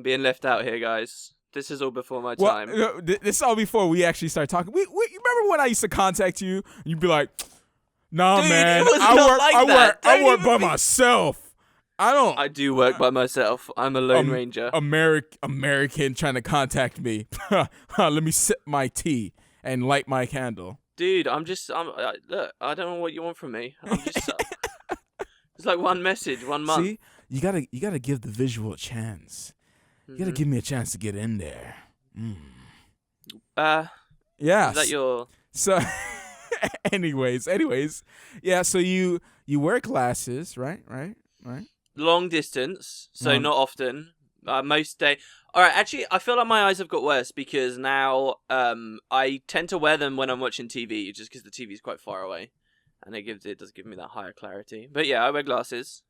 I'm being left out here, guys. This is all before my time. This is all before we actually start talking. You remember when I used to contact you? And you'd be like, "Nah, Dude, man, it was not like that. I work by myself. I do work by myself. I'm a lone ranger. American trying to contact me. Let me sip my tea and light my candle." Dude, look, I don't know what you want from me. It's like one message, 1 month. See, you gotta give the visual a chance. You gotta give me a chance to get in there. Yeah. Is that your... So, anyways, yeah. So you wear glasses, right? Long distance, so not often. Most day. All right, actually, I feel like my eyes have got worse because now I tend to wear them when I'm watching TV, just because the TV is quite far away, and it does give me that higher clarity. But yeah, I wear glasses.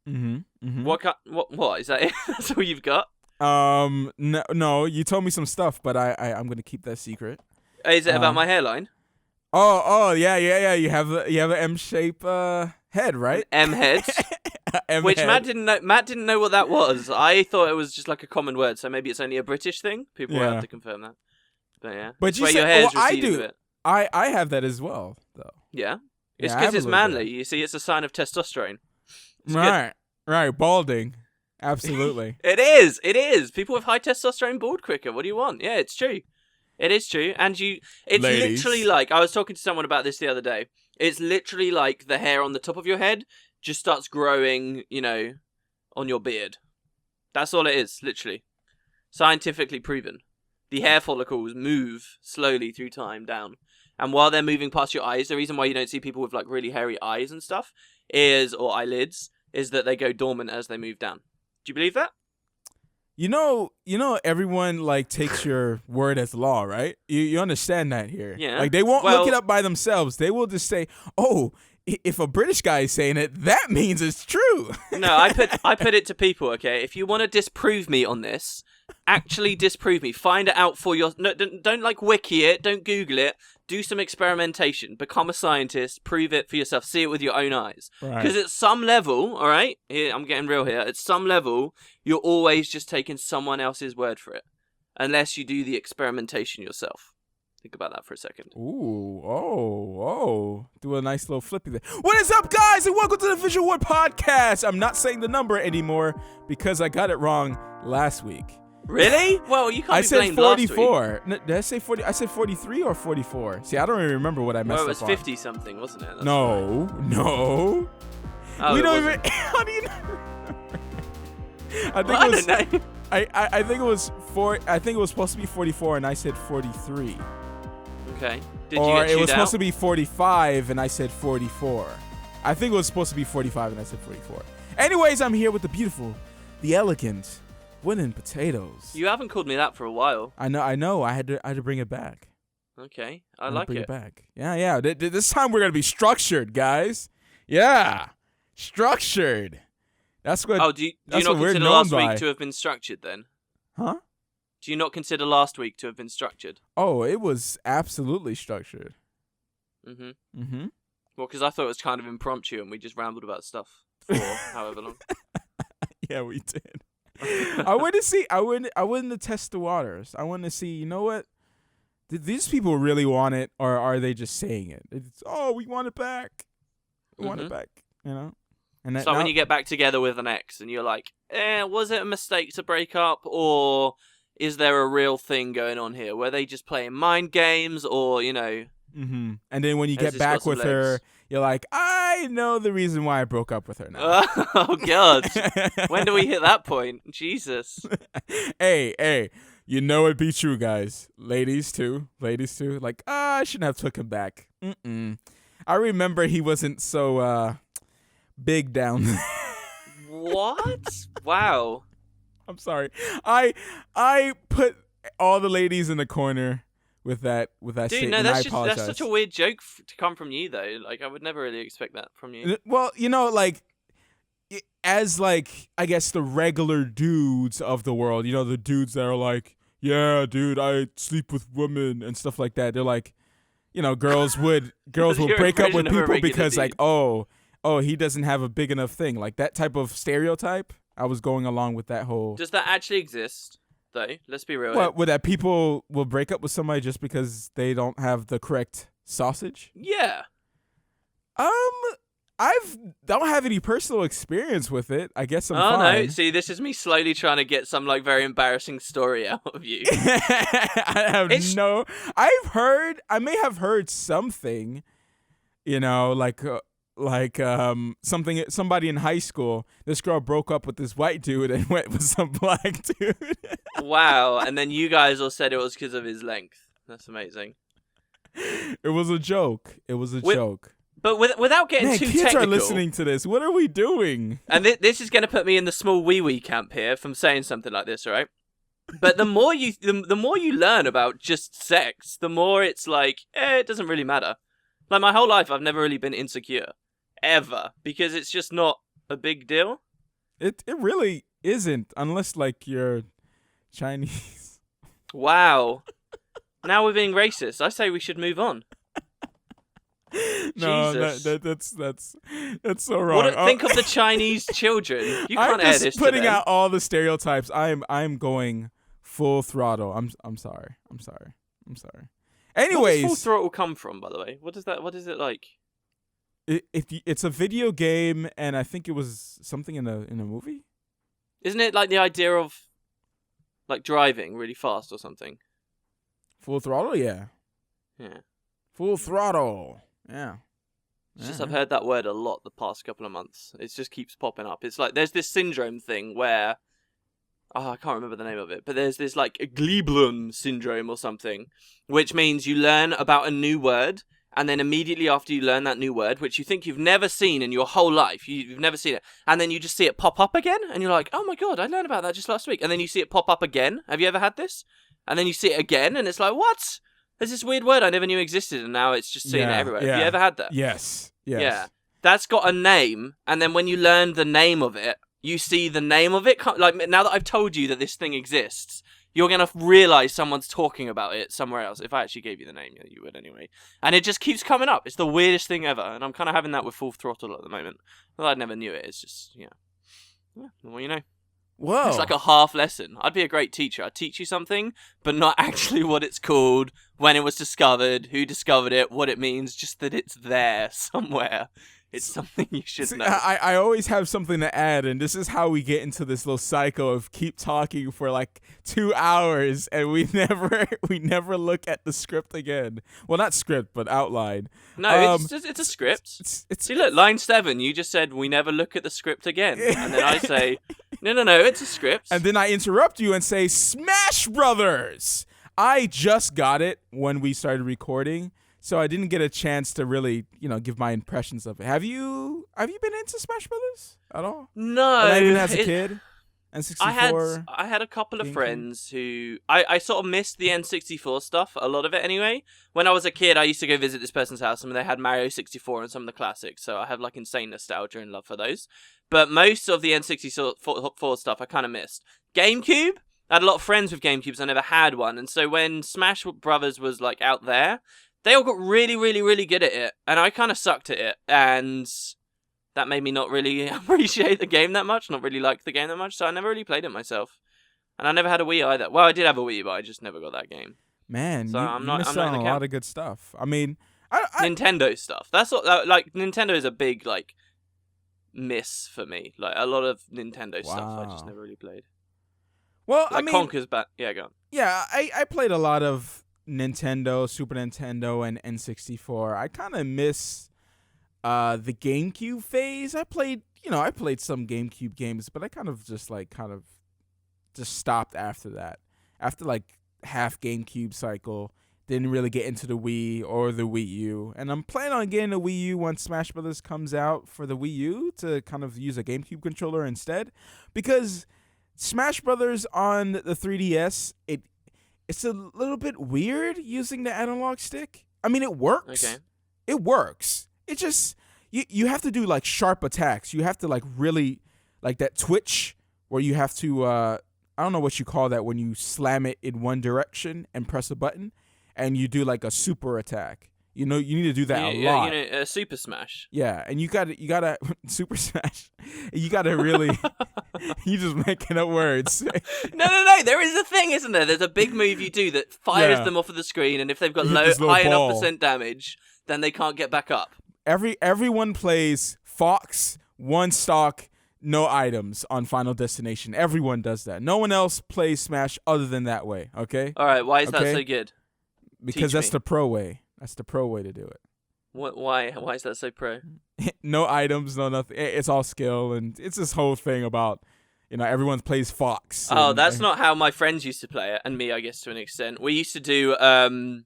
Mm-hmm. What is that? It? That's all you've got? No. You told me some stuff, but I'm gonna keep that secret. Is it about my hairline? Oh, yeah. You have an M-shape head, right? M head. Which Matt didn't know. Matt didn't know what that was. I thought it was just like a common word, so maybe it's only a British thing. People will have to confirm that. But yeah, but you your hair's I do. A bit. I have that as well, though. Yeah, it's because it's manly. You see, it's a sign of testosterone. It's right, balding. Absolutely. It is. People with high testosterone bald quicker. What do you want? Yeah, it's true. It is true, and it's Ladies. Literally like, I was talking to someone about this the other day. It's literally like the hair on the top of your head just starts growing, on your beard. That's all it is, literally. Scientifically proven. The hair follicles move slowly through time down. And while they're moving past your eyes, the reason why you don't see people with like really hairy eyes and stuff or eyelids is that they go dormant as they move down. Do you believe that? You know, everyone like takes your word as law, right? You understand that here. Yeah. Like they won't look it up by themselves. They will just say, "Oh, if a British guy is saying it, that means it's true." No, I put it to people, okay? If you want to disprove me on this, actually disprove me. Find it out for your... No, don't like wiki it. Don't Google it. Do some experimentation. Become a scientist. Prove it for yourself. See it with your own eyes. Because at some level, all right? Here, I'm getting real here. At some level, you're always just taking someone else's word for it. Unless you do the experimentation yourself. Think about that for a second. Ooh, oh. Do a nice little flippy there. What is up, guys, and welcome to the VisualWood podcast. I'm not saying the number anymore because I got it wrong last week. Really? Well, you can't I be said blamed last week. 44. Did I say 40? I said 43 or 44. See, I don't even remember what I messed up on. Well, it was 50 something, wasn't it? That's No. Oh, we don't even. How do you know? I don't know. I think it was I think it was supposed to be 44, and I said 43. Okay. Or it was supposed to be 45, and I said 44. I think it was supposed to be 45, and I said 44. Anyways, I'm here with the beautiful, the elegant, Wooden Potatoes. You haven't called me that for a while. I know. I had to bring it back. Okay, I like bring it. it back. Yeah. This time we're gonna be structured, guys. Yeah, structured. That's what. Oh, do you not consider last week to have been structured then? Huh? Do you not consider last week to have been structured? Oh, it was absolutely structured. Mm-hmm. Well, because I thought it was kind of impromptu and we just rambled about stuff for however long. Yeah, we did. I wouldn't to test the waters. I wanted to see, you know what? Did these people really want it, or are they just saying it? We want it back. We want it back, And so when you get back together with an ex and you're like, was it a mistake to break up, or is there a real thing going on here? Were they just playing mind games, or, Mm-hmm. And then when you get back with her, you're like, I know the reason why I broke up with her now. Oh, God. When do we hit that point? Jesus. Hey, it'd be true, guys. Ladies too. Like, I shouldn't have took him back. I remember he wasn't so big down there. What? Wow. I'm sorry. I put all the ladies in the corner with that Dude, statement. no, I apologize. that's such a weird joke to come from you, though. Like, I would never really expect that from you. Well, as I guess the regular dudes of the world, the dudes that are like, yeah, dude, I sleep with women and stuff like that. They're like, girls will break up with people because like, oh, he doesn't have a big enough thing. Like that type of stereotype. I was going along with that whole. Does that actually exist, though? Let's be real. What, that people will break up with somebody just because they don't have the correct sausage? Yeah. Don't have any personal experience with it. I guess I'm fine. No, see, this is me slowly trying to get some like very embarrassing story out of you. I may have heard something, somebody in high school. This girl broke up with this white dude and went with some black dude. Wow, and then you guys all said it was because of his length. That's amazing. It was a joke. Joke. But without getting too kids technical, are listening to this. What are we doing? And this is going to put me in the small wee camp here from saying something like this, right? But the more you learn about just sex, the more it's like, it doesn't really matter. Like my whole life, I've never really been insecure, ever, because it's just not a big deal. It really isn't, unless like you're Chinese. Wow. Now we're being racist. I say we should move on. No, Jesus. that's so wrong. Think of the Chinese children. You can't air this to them. I'm just putting out all the stereotypes. I'm going full throttle. I'm sorry. Anyways, where does full throttle come from, by the way? What is it like? It's a video game, and I think it was something in a movie. Isn't it like the idea of like driving really fast or something? Full throttle, yeah. Yeah. Full throttle. Yeah. It's just I've heard that word a lot the past couple of months. It just keeps popping up. It's like there's this syndrome thing where I can't remember the name of it, but there's this like Gleblum syndrome or something, which means you learn about a new word, and then immediately after you learn that new word, which you think you've never seen in your whole life, you've never seen it, and then you just see it pop up again, and you're like, oh my god, I learned about that just last week, and then you see it pop up again. Have you ever had this? And then you see it again, and it's like, what? There's this weird word I never knew existed, and now it's just seen it everywhere. Yeah. Have you ever had that? Yes. Yeah. That's got a name, and then when you learn the name of it, you see the name of it. Like, now that I've told you that this thing exists, you're going to realize someone's talking about it somewhere else. If I actually gave you the name, you would anyway. And it just keeps coming up. It's the weirdest thing ever, and I'm kind of having that with Full Throttle at the moment. Well, I never knew it. It's just, yeah, the more you know. Whoa. It's like a half lesson. I'd be a great teacher. I'd teach you something, but not actually what it's called, when it was discovered, who discovered it, what it means, just that it's there somewhere. It's something you should know. I always have something to add, and this is how we get into this little cycle of keep talking for like 2 hours, and we never look at the script again. Well, not script, but outline. No, it's a script. See, look, line 7, you just said we never look at the script again. And then I say, no, it's a script. And then I interrupt you and say, Smash Brothers! I just got it when we started recording, so I didn't get a chance to really, give my impressions of it. Have you been into Smash Brothers at all? No. Not even as a kid? N64? I had a couple of friends who... I sort of missed the N64 stuff, a lot of it anyway. When I was a kid, I used to go visit this person's house, and they had Mario 64 and some of the classics, so I have like insane nostalgia and love for those. But most of the N64 stuff I kind of missed. GameCube? I had a lot of friends with GameCubes. I never had one, and so when Smash Brothers was like out there, they all got really, really, really good at it, and I kind of sucked at it, and that made me not really appreciate the game that much, not really like the game that much, so I never really played it myself. And I never had a Wii either. Well, I did have a Wii, but I just never got that game. Man, so you missed out on a lot of good stuff. I mean, Nintendo stuff. That's what, like, Nintendo is a big, like, miss for me. Like, a lot of Nintendo stuff I just never really played. Well, like, I mean... Conker's back. Yeah, go on. Yeah, I played a lot of Nintendo, Super Nintendo, and N64. I kind of miss the GameCube phase. I played some GameCube games, but I kind of just stopped after that. After like half GameCube cycle, didn't really get into the Wii or the Wii U. And I'm planning on getting a Wii U once Smash Brothers comes out for the Wii U to kind of use a GameCube controller instead, because Smash Brothers on the 3DS, it's a little bit weird using the analog stick. I mean, it works. Okay. It works. It just, you have to do like sharp attacks. You have to like really, like that twitch where you have to, I don't know what you call that when you slam it in one direction and press a button and you do like a super attack. You need to do that a lot. Super Smash. Yeah, and you gotta Super Smash. You gotta really, You just making up words. No. There is a thing, isn't there? There's a big move you do that fires them off of the screen, and if they've got high enough percent damage, then they can't get back up. Everyone plays Fox, one stock, no items on Final Destination. Everyone does that. No one else plays Smash other than that way. Okay. All right. Why is that so good? Because that's the pro way. That's the pro way to do it. Why is that so pro? No items, no nothing. It's all skill, and it's this whole thing about, everyone plays Fox. Oh, that's not how my friends used to play it, and me, I guess, to an extent. We used to do one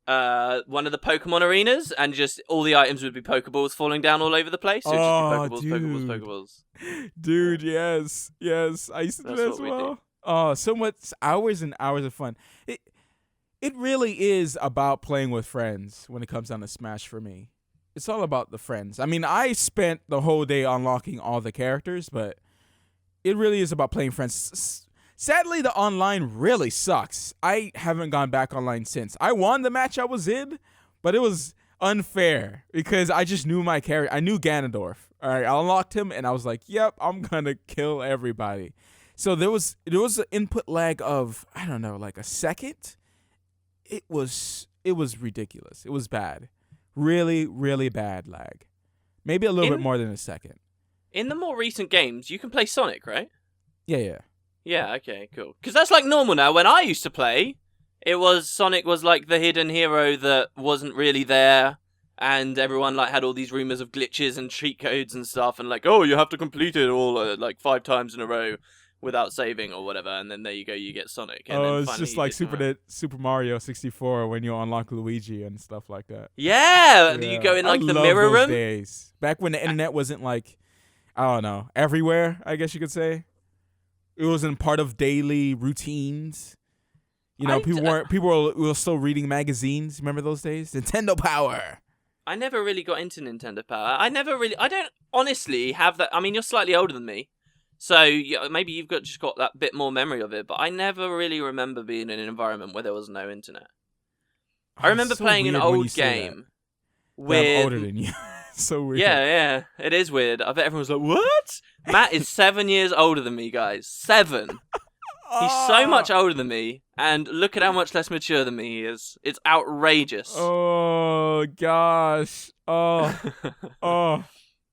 of the Pokemon arenas, and just all the items would be Pokeballs falling down all over the place. So just be Pokeballs. Dude, yes. I used to do that as well. Oh, so much hours and hours of fun. It really is about playing with friends when it comes down to Smash for me. It's all about the friends. I mean, I spent the whole day unlocking all the characters, but it really is about playing friends. Sadly, the online really sucks. I haven't gone back online since. I won the match I was in, but it was unfair because I just knew my character. I knew Ganondorf. All right, I unlocked him, and I was like, yep, I'm going to kill everybody. So there was an input lag of, I don't know, like a second. It was ridiculous. It was bad. Really, really bad lag. Maybe a little bit more than a second. In the more recent games, you can play Sonic, right? Yeah. Yeah, okay, cool. Because that's like normal now. When I used to play, Sonic was like the hidden hero that wasn't really there, and everyone like had all these rumors of glitches and cheat codes and stuff, and like, oh, you have to complete it all like 5 times in a row without saving or whatever, and then there you go, you get Sonic. And then it's just like Super Mario 64 when you unlock Luigi and stuff like that. Yeah. You go in like the mirror room. Days. Back when the internet wasn't like, I don't know, everywhere, I guess you could say. It wasn't part of daily routines. People were still reading magazines. Remember those days? Nintendo Power. I never really got into Nintendo Power. I don't honestly have that. I mean, you're slightly older than me. So maybe you've just got that bit more memory of it, but I never really remember being in an environment where there was no internet. I remember playing an old game. I'm older than you. So weird. Yeah, it is weird. I bet everyone's like, what? Matt is 7 years older than me, guys. 7. He's so much older than me, and look at how much less mature than me he is. It's outrageous. Oh, gosh. Oh.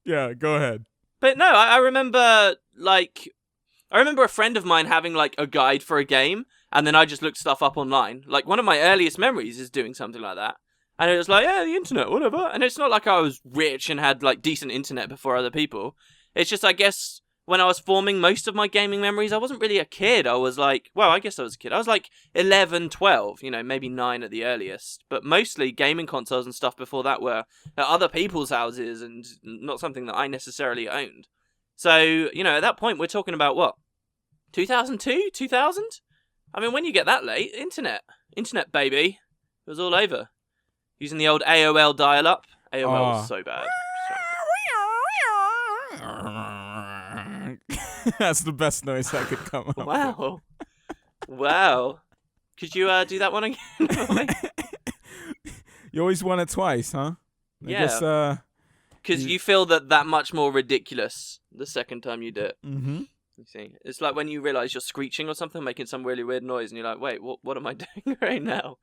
Yeah, go ahead. But no, I remember, a friend of mine having, like, a guide for a game, and then I just looked stuff up online. Like, one of my earliest memories is doing something like that. And it was like, yeah, the internet, whatever. And it's not like I was rich and had, like, decent internet before other people. It's just, I guess, when I was forming most of my gaming memories, I wasn't really a kid. I was like, well, I guess I was a kid. I was like 11, 12, maybe 9 at the earliest. But mostly gaming consoles and stuff before that were at other people's houses and not something that I necessarily owned. So, at that point, we're talking about what? 2002? 2000? I mean, when you get that late, internet, baby. It was all over. Using the old AOL dial-up. AOL was so bad. That's the best noise I could come up with. Wow. Could you do that one again? You always won it twice, huh? Yeah. Because you feel that much more ridiculous the second time you do it. Mm-hmm. You see, it's like when you realize you're screeching or something, making some really weird noise, and you're like, wait, what am I doing right now?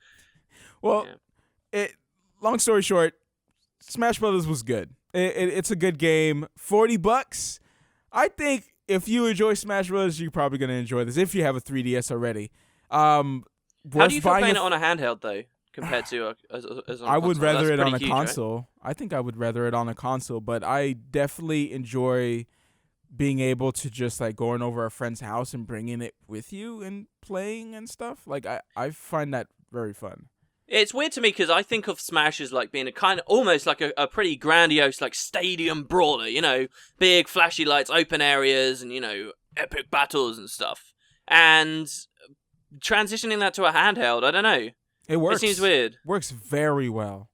Well, long story short, Smash Brothers was good. It's a good game. $40. I think if you enjoy Smash Brothers, you're probably going to enjoy this if you have a 3DS already. How do you feel playing it on a handheld, though, compared to I would rather it on a huge, console. Right? I think I would rather it on a console, but I definitely enjoy being able to just like going over a friend's house and bringing it with you and playing and stuff. Like I find that very fun. It's weird to me because I think of Smash as like being a kind of almost like a pretty grandiose like stadium brawler, big flashy lights, open areas, and epic battles and stuff. And transitioning that to a handheld, I don't know. It works. It seems weird. Works very well.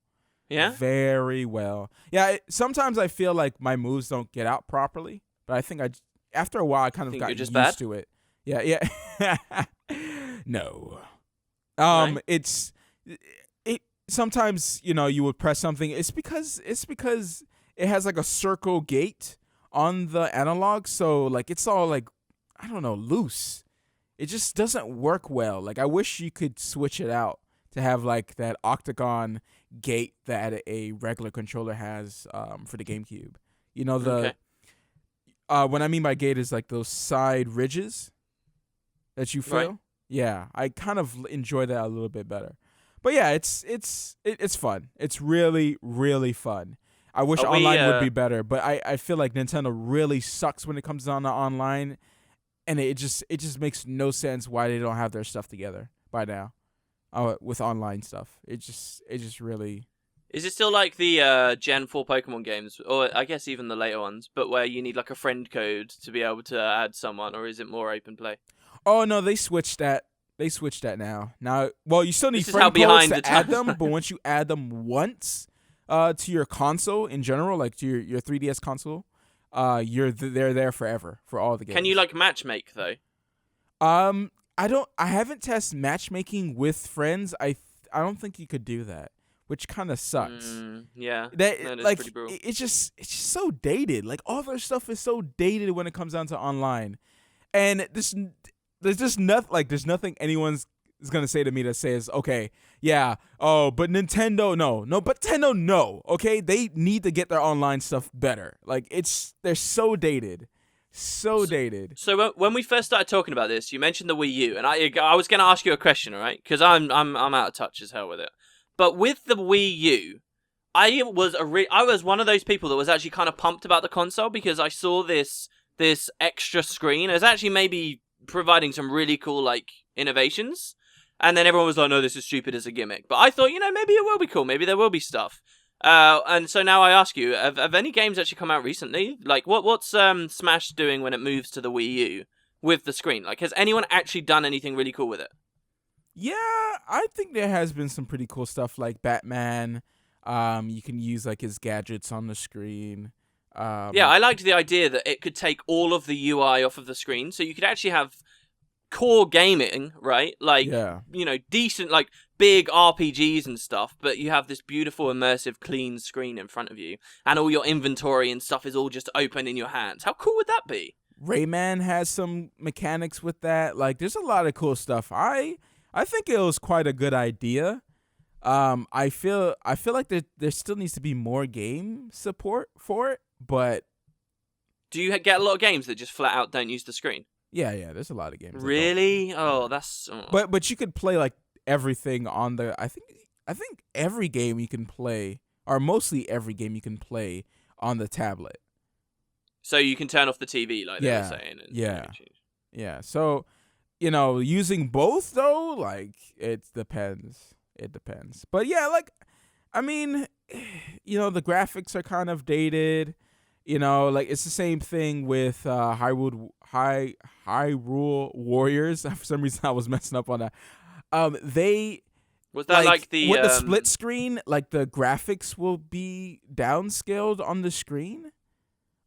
Yeah? Very well. Yeah, sometimes I feel like my moves don't get out properly, but I think after a while I kind of got used to it. Yeah. No. Right. It sometimes, you would press something. It's because it has like a circle gate on the analog, so like it's all like, I don't know, loose. It just doesn't work well. Like I wish you could switch it out to have like that octagon gate that a regular controller has for the GameCube. You know, the what I mean by gate is like those side ridges that you feel. Right. Yeah, I kind of enjoy that a little bit better. But yeah, it's fun. It's really, really fun. I wish online would be better, but I feel like Nintendo really sucks when it comes down to online, and it just makes no sense why they don't have their stuff together by now. With online stuff, it just really. Is it still like the Gen 4 Pokemon games, or I guess even the later ones, but where you need like a friend code to be able to add someone, or is it more open play? Oh no, they switched that. They switched that now. Now, well, you still need This is how friend codes behind to the add times them, but once you add them once to your console in general, like to your 3DS console, they're there forever for all the games. Can you like matchmake though? I haven't tested matchmaking with friends. I don't think you could do that, which kind of sucks. Yeah, that is like pretty brutal. it's just so dated. Like all their stuff is so dated when it comes down to online, and there's just nothing. Like there's nothing anyone's is gonna say to me that says, okay, yeah, oh, but Nintendo, but Nintendo, no, okay, they need to get their online stuff better. Like they're so dated. So dated. So when we first started talking about this, you mentioned the Wii U, and I was going to ask you a question, all right? Because I'm out of touch as hell with it. But with the Wii U, I was one of those people that was actually kind of pumped about the console because I saw this extra screen. It was actually maybe providing some really cool like innovations, and then everyone was like, "No, this is stupid as a gimmick." But I thought, maybe it will be cool. Maybe there will be stuff. And so now I ask you, have any games actually come out recently? Like, what's Smash doing when it moves to the Wii U with the screen? Like, has anyone actually done anything really cool with it? Yeah, I think there has been some pretty cool stuff like Batman. You can use like his gadgets on the screen. Yeah, I liked the idea that it could take all of the UI off of the screen, so you could actually have core gaming, right? Like, decent, like, big RPGs and stuff, but you have this beautiful, immersive, clean screen in front of you, and all your inventory and stuff is all just open in your hands. How cool would that be? Rayman has some mechanics with that. Like, there's a lot of cool stuff. I think it was quite a good idea. I feel like there still needs to be more game support for it, but... Do you get a lot of games that just flat out don't use the screen? Yeah, there's a lot of games. Really? Oh, that's... Oh. But you could play, like, everything on the... I think every game you can play, or mostly every game you can play on the tablet. So you can turn off the TV, like they were saying. Yeah. So, using both, though, like, it depends. But, yeah, like, I mean, the graphics are kind of dated. Like, it's the same thing with Hyrule Warriors. For some reason, I was messing up on that. Was that like the... With the split screen, like, the graphics will be downscaled on the screen?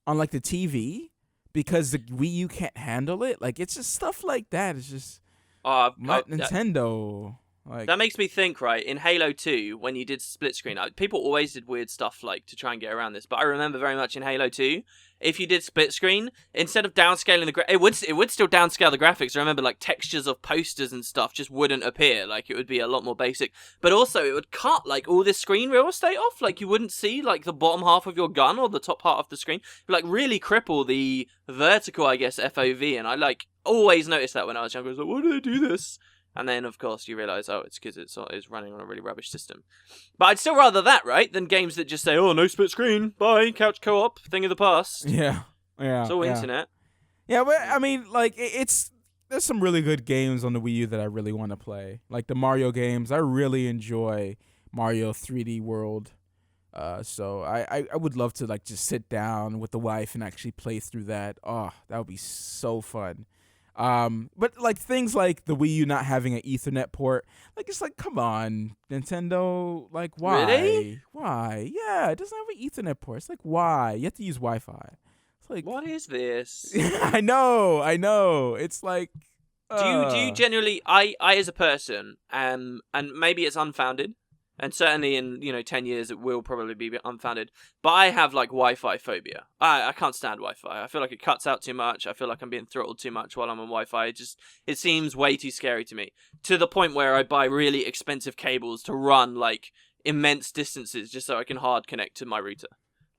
On, like, the TV? Because the Wii U can't handle it? Like, it's just stuff like that. It's just... Nintendo... Like, that makes me think, right, in Halo 2, when you did split screen, people always did weird stuff like to try and get around this, but I remember very much in Halo 2, if you did split screen, instead of downscaling it would still downscale the graphics. I remember like textures of posters and stuff just wouldn't appear, like it would be a lot more basic, but also it would cut like all this screen real estate off, like you wouldn't see like the bottom half of your gun or the top part of the screen. It would, like really cripple the vertical, I guess, FOV, and I like always noticed that when I was younger. I was like, why do they do this? And then, of course, you realise, it's because it's running on a really rubbish system. But I'd still rather that, right, than games that just say, oh, no split screen, bye, couch co-op, thing of the past. Yeah. It's all internet. Yeah, but, I mean, like, there's some really good games on the Wii U that I really want to play. Like, the Mario games, I really enjoy Mario 3D World. So I would love to, like, just sit down with the wife and actually play through that. Oh, that would be so fun. But like things like the Wii U not having an Ethernet port, like it's like, come on, Nintendo, like why? Really? Why? Yeah, it doesn't have an Ethernet port. It's like, why? You have to use Wi-Fi. It's like, what is this? I know. It's like, do you genuinely? I as a person, and maybe it's unfounded, And certainly in 10 years it will probably be unfounded. But I have like Wi-Fi phobia. I can't stand Wi-Fi. I feel like it cuts out too much. I feel like I'm being throttled too much while I'm on Wi-Fi. It seems way too scary to me, to the point where I buy really expensive cables to run like immense distances just so I can hard connect to my router.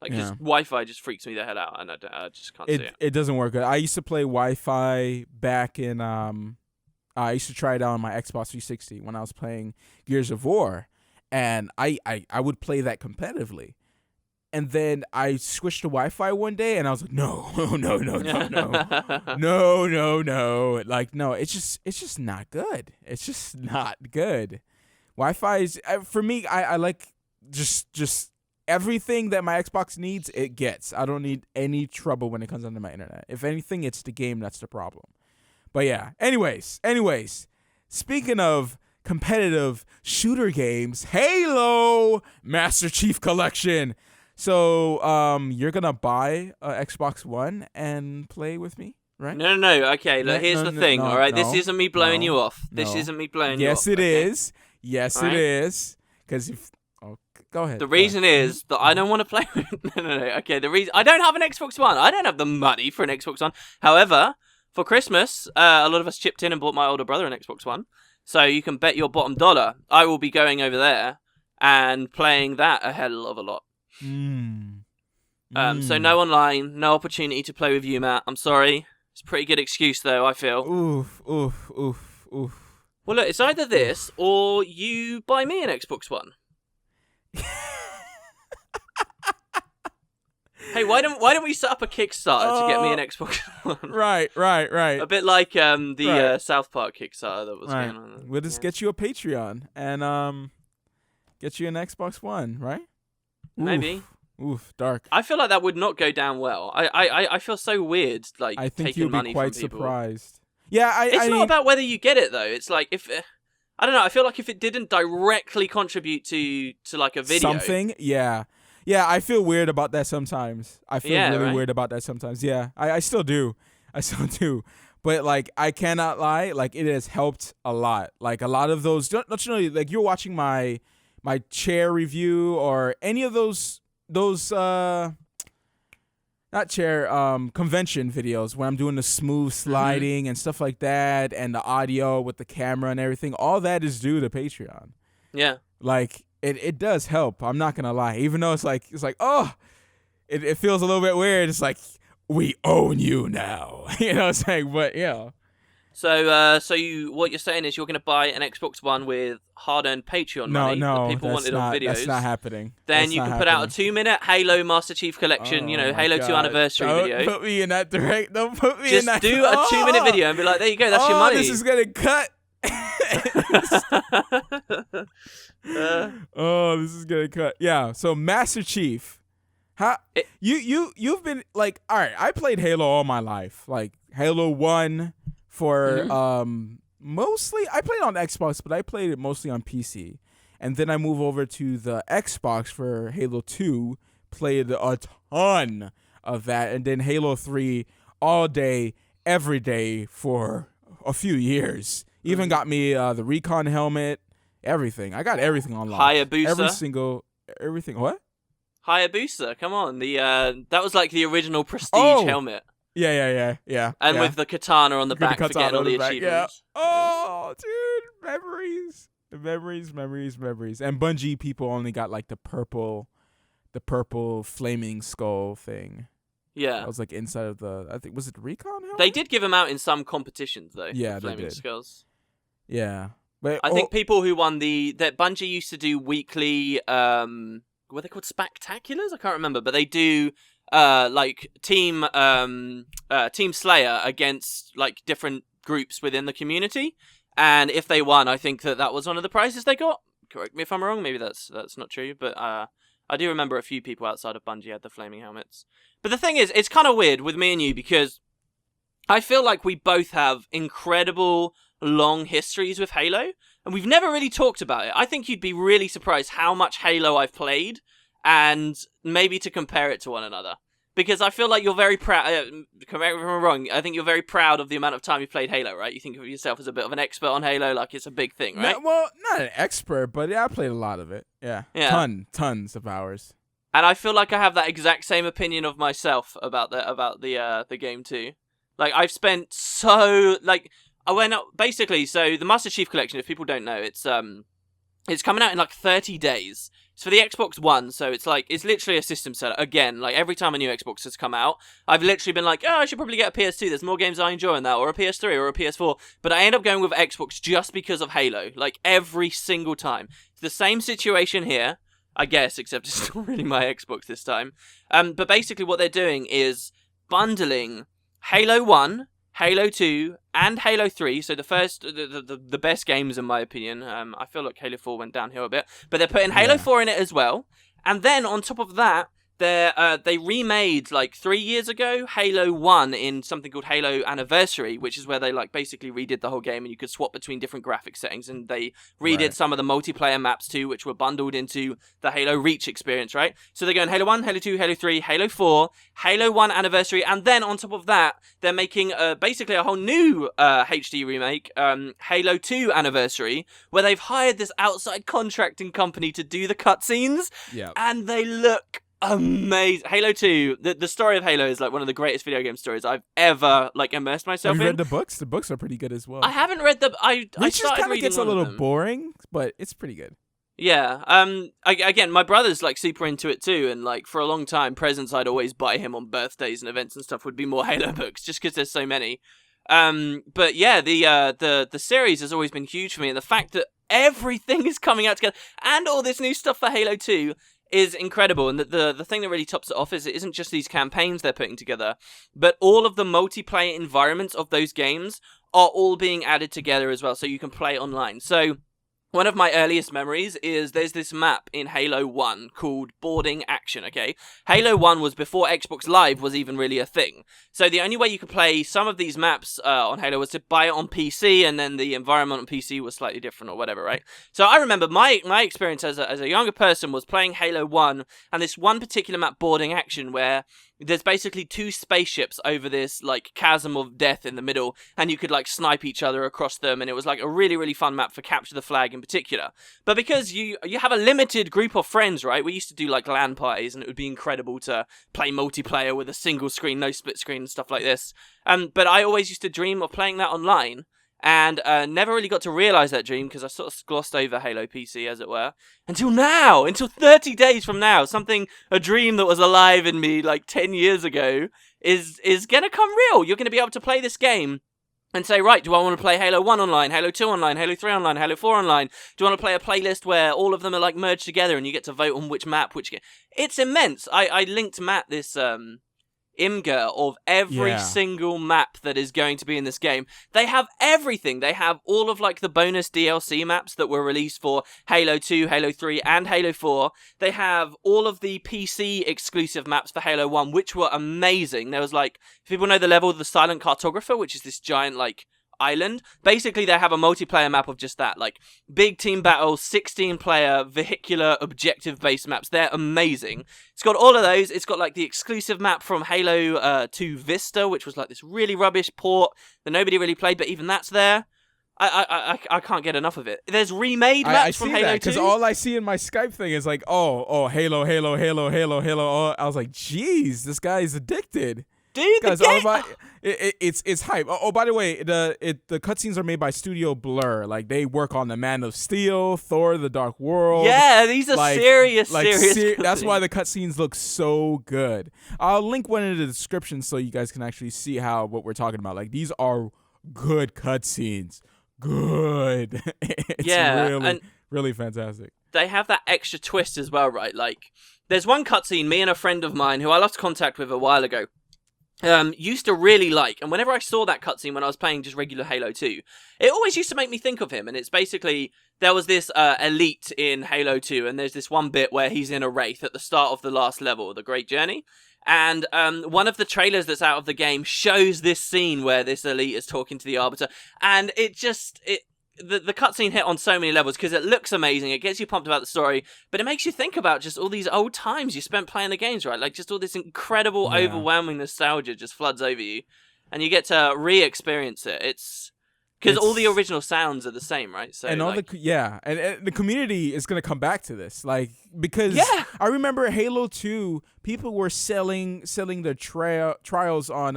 Like just Wi-Fi just freaks me the hell out, and I just can't see it. It doesn't work good. I used to play Wi-Fi back in I used to try it out on my Xbox 360 when I was playing Gears of War. And I would play that competitively. And then I switched to Wi-Fi one day, and I was like, no. Like, no, it's just not good. It's just not good. Wi-Fi is, for me, I like just everything that my Xbox needs, it gets. I don't need any trouble when it comes onto my internet. If anything, it's the game that's the problem. But yeah, anyways, speaking of competitive shooter games, Halo Master Chief Collection. So, you're gonna buy a Xbox One and play with me, right? No. Okay, look, here's the thing. All right, this isn't me blowing you off. This isn't me blowing you off. Yes, it is. Yes, it is. Because go ahead. The reason is that I don't want to play with. No. Okay, the reason I don't have an Xbox One. I don't have the money for an Xbox One. However, for Christmas, a lot of us chipped in and bought my older brother an Xbox One. So you can bet your bottom dollar I will be going over there and playing that a hell of a lot. So no online, no opportunity to play with you, Matt. I'm sorry. It's a pretty good excuse, though, I feel. Oof. Well, look, it's either this or you buy me an Xbox One. Hey, why don't we set up a Kickstarter to get me an Xbox One? Right. A bit like the South Park Kickstarter that was going on. We'll just get you a Patreon and get you an Xbox One, right? Maybe. Oof, dark. I feel like that would not go down well. I feel so weird, like I think taking you'll money be quite from people. Surprised. Yeah, it's not about whether you get it though. It's like if I don't know. I feel like if it didn't directly contribute to like a video, something. Yeah. I feel weird about that sometimes. I feel really weird about that sometimes. Yeah, I still do. But like, I cannot lie. Like, it has helped a lot. Like a lot of those. Don't you know? Like you're watching my chair review or any of those not chair convention videos where I'm doing the smooth sliding and stuff like that, and the audio with the camera and everything. All that is due to Patreon. Yeah. Like it does help. I'm not gonna lie. Even though it's like oh, it feels a little bit weird. It's like we own you now. You know what I'm saying? But yeah. So what you're saying is you're going to buy an Xbox One with hard-earned Patreon money that people wanted on videos. That's not happening. Then you can put out a 2-minute Halo Master Chief Collection, Halo 2 anniversary video. Don't put me in that direct. Don't put me in that. Just do a 2-minute video and be like, there you go, that's your money. This is going to cut. This is going to cut. Yeah, so Master Chief. You've been like, all right, I played Halo all my life. Like Halo 1 for mostly I played on Xbox, but I played it mostly on PC. And then I moved over to the Xbox for Halo 2, played a ton of that, and then Halo 3 all day, every day for a few years. Even got me the Recon helmet, everything. I got everything online. Hayabusa. Everything. What? Hayabusa, come on. That was like the original Prestige helmet. Yeah. And with the katana on the back for getting all the achievements. Yeah. Oh, dude, memories. And Bungie people only got like the purple flaming skull thing. Yeah. That was like inside of I think, was it the Recon helmet? They did give them out in some competitions though. Yeah, the flaming they did. skulls. Yeah. But I think people who won that Bungie used to do weekly what are they called, spectaculars? I can't remember, but they do like team Slayer against like different groups within the community, and if they won, I think that was one of the prizes they got. Correct me if I'm wrong. Maybe that's not true, but I do remember a few people outside of Bungie had the flaming helmets. But the thing is, it's kind of weird with me and you because I feel like we both have incredible long histories with Halo, and we've never really talked about it. I think you'd be really surprised how much Halo I've played, and maybe to compare it to one another. Because I feel like you're very proud. Correct me if I'm wrong. I think you're very proud of the amount of time you played Halo, right? You think of yourself as a bit of an expert on Halo, like it's a big thing, right? No, well, not an expert, but yeah, I played a lot of it. Yeah. Tons of hours. And I feel like I have that exact same opinion of myself about the game too. Like I've spent I went up basically. So the Master Chief Collection, if people don't know, it's coming out in like 30 days. It's for the Xbox One, so it's literally a system seller. Again, like every time a new Xbox has come out, I've literally been like, oh, I should probably get a PS2. There's more games I enjoy in that, or a PS3, or a PS4. But I end up going with Xbox just because of Halo, like every single time. It's the same situation here, I guess, except it's not really my Xbox this time. But basically what they're doing is bundling Halo 1, Halo 2, and Halo 3, so the best games in my opinion. I feel like Halo 4 went downhill a bit, but they're putting Halo 4 in it as well. And then on top of that, they remade like 3 years ago Halo 1 in something called Halo Anniversary, which is where they like basically redid the whole game and you could swap between different graphic settings, and they redid some of the multiplayer maps too, which were bundled into the Halo Reach experience, right? So they're going Halo 1, Halo 2, Halo 3, Halo 4, Halo 1 Anniversary, and then on top of that, they're making basically a whole new HD remake, Halo 2 Anniversary, where they've hired this outside contracting company to do the cutscenes, and they look amazing. Halo 2, the story of Halo is like one of the greatest video game stories I've ever like immersed myself in. Have you read the books? The books are pretty good as well. I haven't read I started kind of reading gets a one of little them. boring, but it's pretty good. Yeah. Again, my brother's like super into it too, and like for a long time, presents I'd always buy him on birthdays and events and stuff would be more Halo books, just because there's so many. But yeah, the series has always been huge for me, and the fact that everything is coming out together and all this new stuff for Halo 2 is incredible. And the thing that really tops it off is it isn't just these campaigns they're putting together, but all of the multiplayer environments of those games are all being added together as well, so you can play online. So one of my earliest memories is there's this map in Halo 1 called Boarding Action, okay? Halo 1 was before Xbox Live was even really a thing. So the only way you could play some of these maps on Halo was to buy it on PC, and then the environment on PC was slightly different or whatever, right? So I remember my experience as a younger person was playing Halo 1, and this one particular map, Boarding Action, where there's basically two spaceships over this like chasm of death in the middle, and you could like snipe each other across them, and it was like a really, really fun map for Capture the Flag in particular. But because you have a limited group of friends, right? We used to do like LAN parties, and it would be incredible to play multiplayer with a single screen, no split screen and stuff like this. But I always used to dream of playing that online, and never really got to realise that dream because I sort of glossed over Halo PC, as it were, until now, until 30 days from now. A dream that was alive in me like 10 years ago is going to come real. You're going to be able to play this game and say, right, do I want to play Halo 1 online, Halo 2 online, Halo 3 online, Halo 4 online? Do I want to play a playlist where all of them are like merged together and you get to vote on which map, which game? It's immense. I linked Matt this Imgur of every single map that is going to be in this game. They have everything. They have all of like the bonus DLC maps that were released for Halo 2, Halo 3, and Halo 4. They have all of the PC exclusive maps for Halo 1, which were amazing. There was like, if people know the level of the Silent Cartographer, which is this giant like island, basically they have a multiplayer map of just that, like big team battles, 16 player vehicular objective based maps. They're amazing. It's got all of those. It's got like the exclusive map from Halo 2 Vista, which was like this really rubbish port that nobody really played, but even that's there. I can't get enough of it. There's remade maps from Halo 2. Because all I see in my Skype thing is like, oh, Halo. Oh, I was like, geez, this guy is addicted. Dude, the game... it's hype. Oh, by the way, the cutscenes are made by Studio Blur. Like they work on the Man of Steel, Thor: The Dark World. Yeah, these are serious. That's why the cutscenes look so good. I'll link one in the description so you guys can actually see what we're talking about. Like these are good cutscenes. Good. It's really fantastic. They have that extra twist as well, right? Like there's one cutscene me and a friend of mine who I lost contact with a while ago used to really like, and whenever I saw that cutscene when I was playing just regular Halo 2, it always used to make me think of him. And it's basically, there was this elite in Halo 2, and there's this one bit where he's in a Wraith at the start of the last level, The Great Journey, and one of the trailers that's out of the game shows this scene where this elite is talking to the Arbiter, and the cutscene hit on so many levels because it looks amazing. It gets you pumped about the story, but it makes you think about just all these old times you spent playing the games, right? Like just all this incredible, overwhelming nostalgia just floods over you, and you get to re-experience it. It's because all the original sounds are the same, right? So and all like, and the community is gonna come back to this, like because I remember Halo 2, people were selling their trials on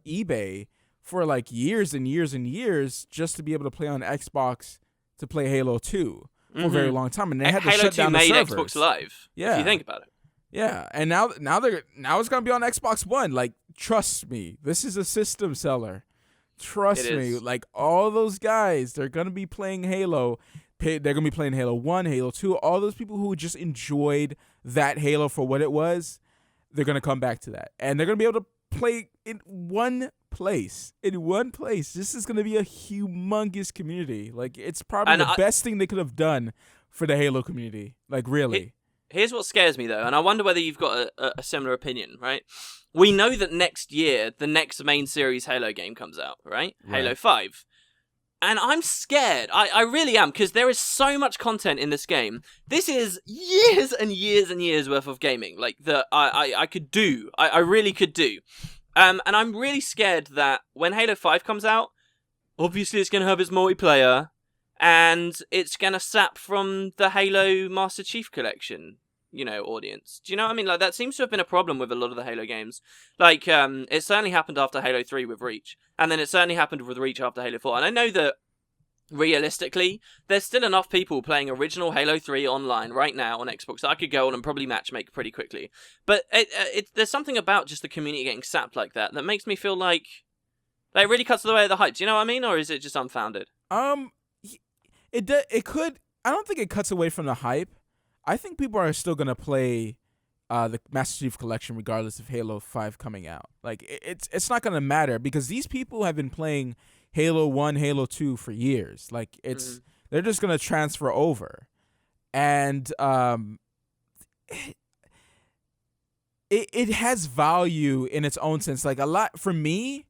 eBay for like years and years and years just to be able to play on Xbox to play Halo 2 for a very long time, and they had to shut down the servers. Halo 2 made Xbox Live. If you think about it. Yeah, and now it's gonna be on Xbox One. Like, trust me, this is a system seller. Trust me, like all those guys, they're gonna be playing Halo. They're gonna be playing Halo 1, Halo 2. All those people who just enjoyed that Halo for what it was, they're gonna come back to that, and they're gonna be able to play in one place. This is gonna be a humongous community. Like, it's probably the best thing they could have done for the Halo community. Like, really. Here's what scares me, though, and I wonder whether you've got a similar opinion, right? We know that next year, the next main series Halo game comes out, right? Halo 5. And I'm scared. I really am, because there is so much content in this game. This is years and years and years worth of gaming, like, that I could do. I really could do. And I'm really scared that when Halo 5 comes out, obviously it's going to have its multiplayer, and it's going to sap from the Halo Master Chief Collection, audience. Do you know what I mean? Like, that seems to have been a problem with a lot of the Halo games. Like, it certainly happened after Halo 3 with Reach, and then it certainly happened with Reach after Halo 4. And I know that, realistically, there's still enough people playing original Halo 3 online right now on Xbox that I could go on and probably matchmake pretty quickly. But there's something about just the community getting sapped like that makes me feel like it really cuts away at the hype. Do you know what I mean? Or is it just unfounded? It could. I don't think it cuts away from the hype. I think people are still gonna play the Master Chief Collection regardless of Halo 5 coming out. Like, it's not gonna matter because these people have been playing Halo 1, Halo 2 for years. Like, they're just gonna transfer over, and it has value in its own sense. Like, a lot for me.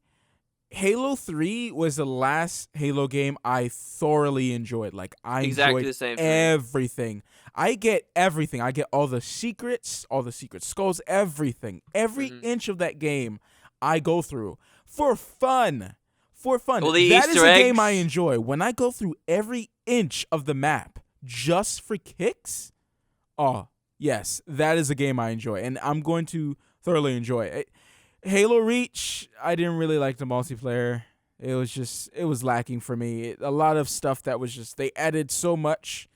Halo 3 was the last Halo game I thoroughly enjoyed. Like, I enjoyed the same everything. I get everything. I get all the secret skulls, everything. Every inch of that game I go through for fun. All the That is Easter a eggs. game I enjoy. When I go through every inch of the map just for kicks, oh, yes, that is a game I enjoy. And I'm going to thoroughly enjoy it. Halo Reach, I didn't really like the multiplayer. It was lacking for me. A lot of stuff that was just, they added so much,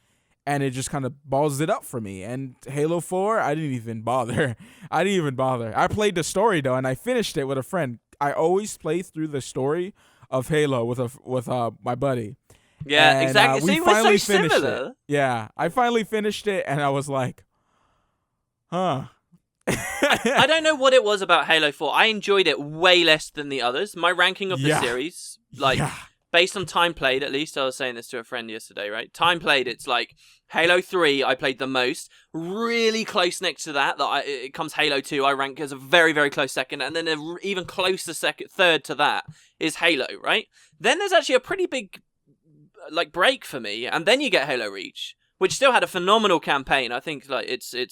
and it just kind of balls it up for me. And Halo 4, I didn't even bother. I played the story, though, and I finished it with a friend. I always play through the story of Halo with my buddy. Yeah, and, exactly. We See, finally we're so finished similar. it. Yeah, I finally finished it, and I was like, huh. I don't know what it was about Halo 4. I enjoyed it way less than the others. My ranking of the series, based on time played, at least, I was saying this to a friend yesterday, right? Time played, it's like Halo 3, I played the most. Really close next to that it comes Halo 2, I rank as a very, very close second. And then an even closer third to that is Halo, right? Then there's actually a pretty big break for me. And then you get Halo Reach, which still had a phenomenal campaign. I think it's a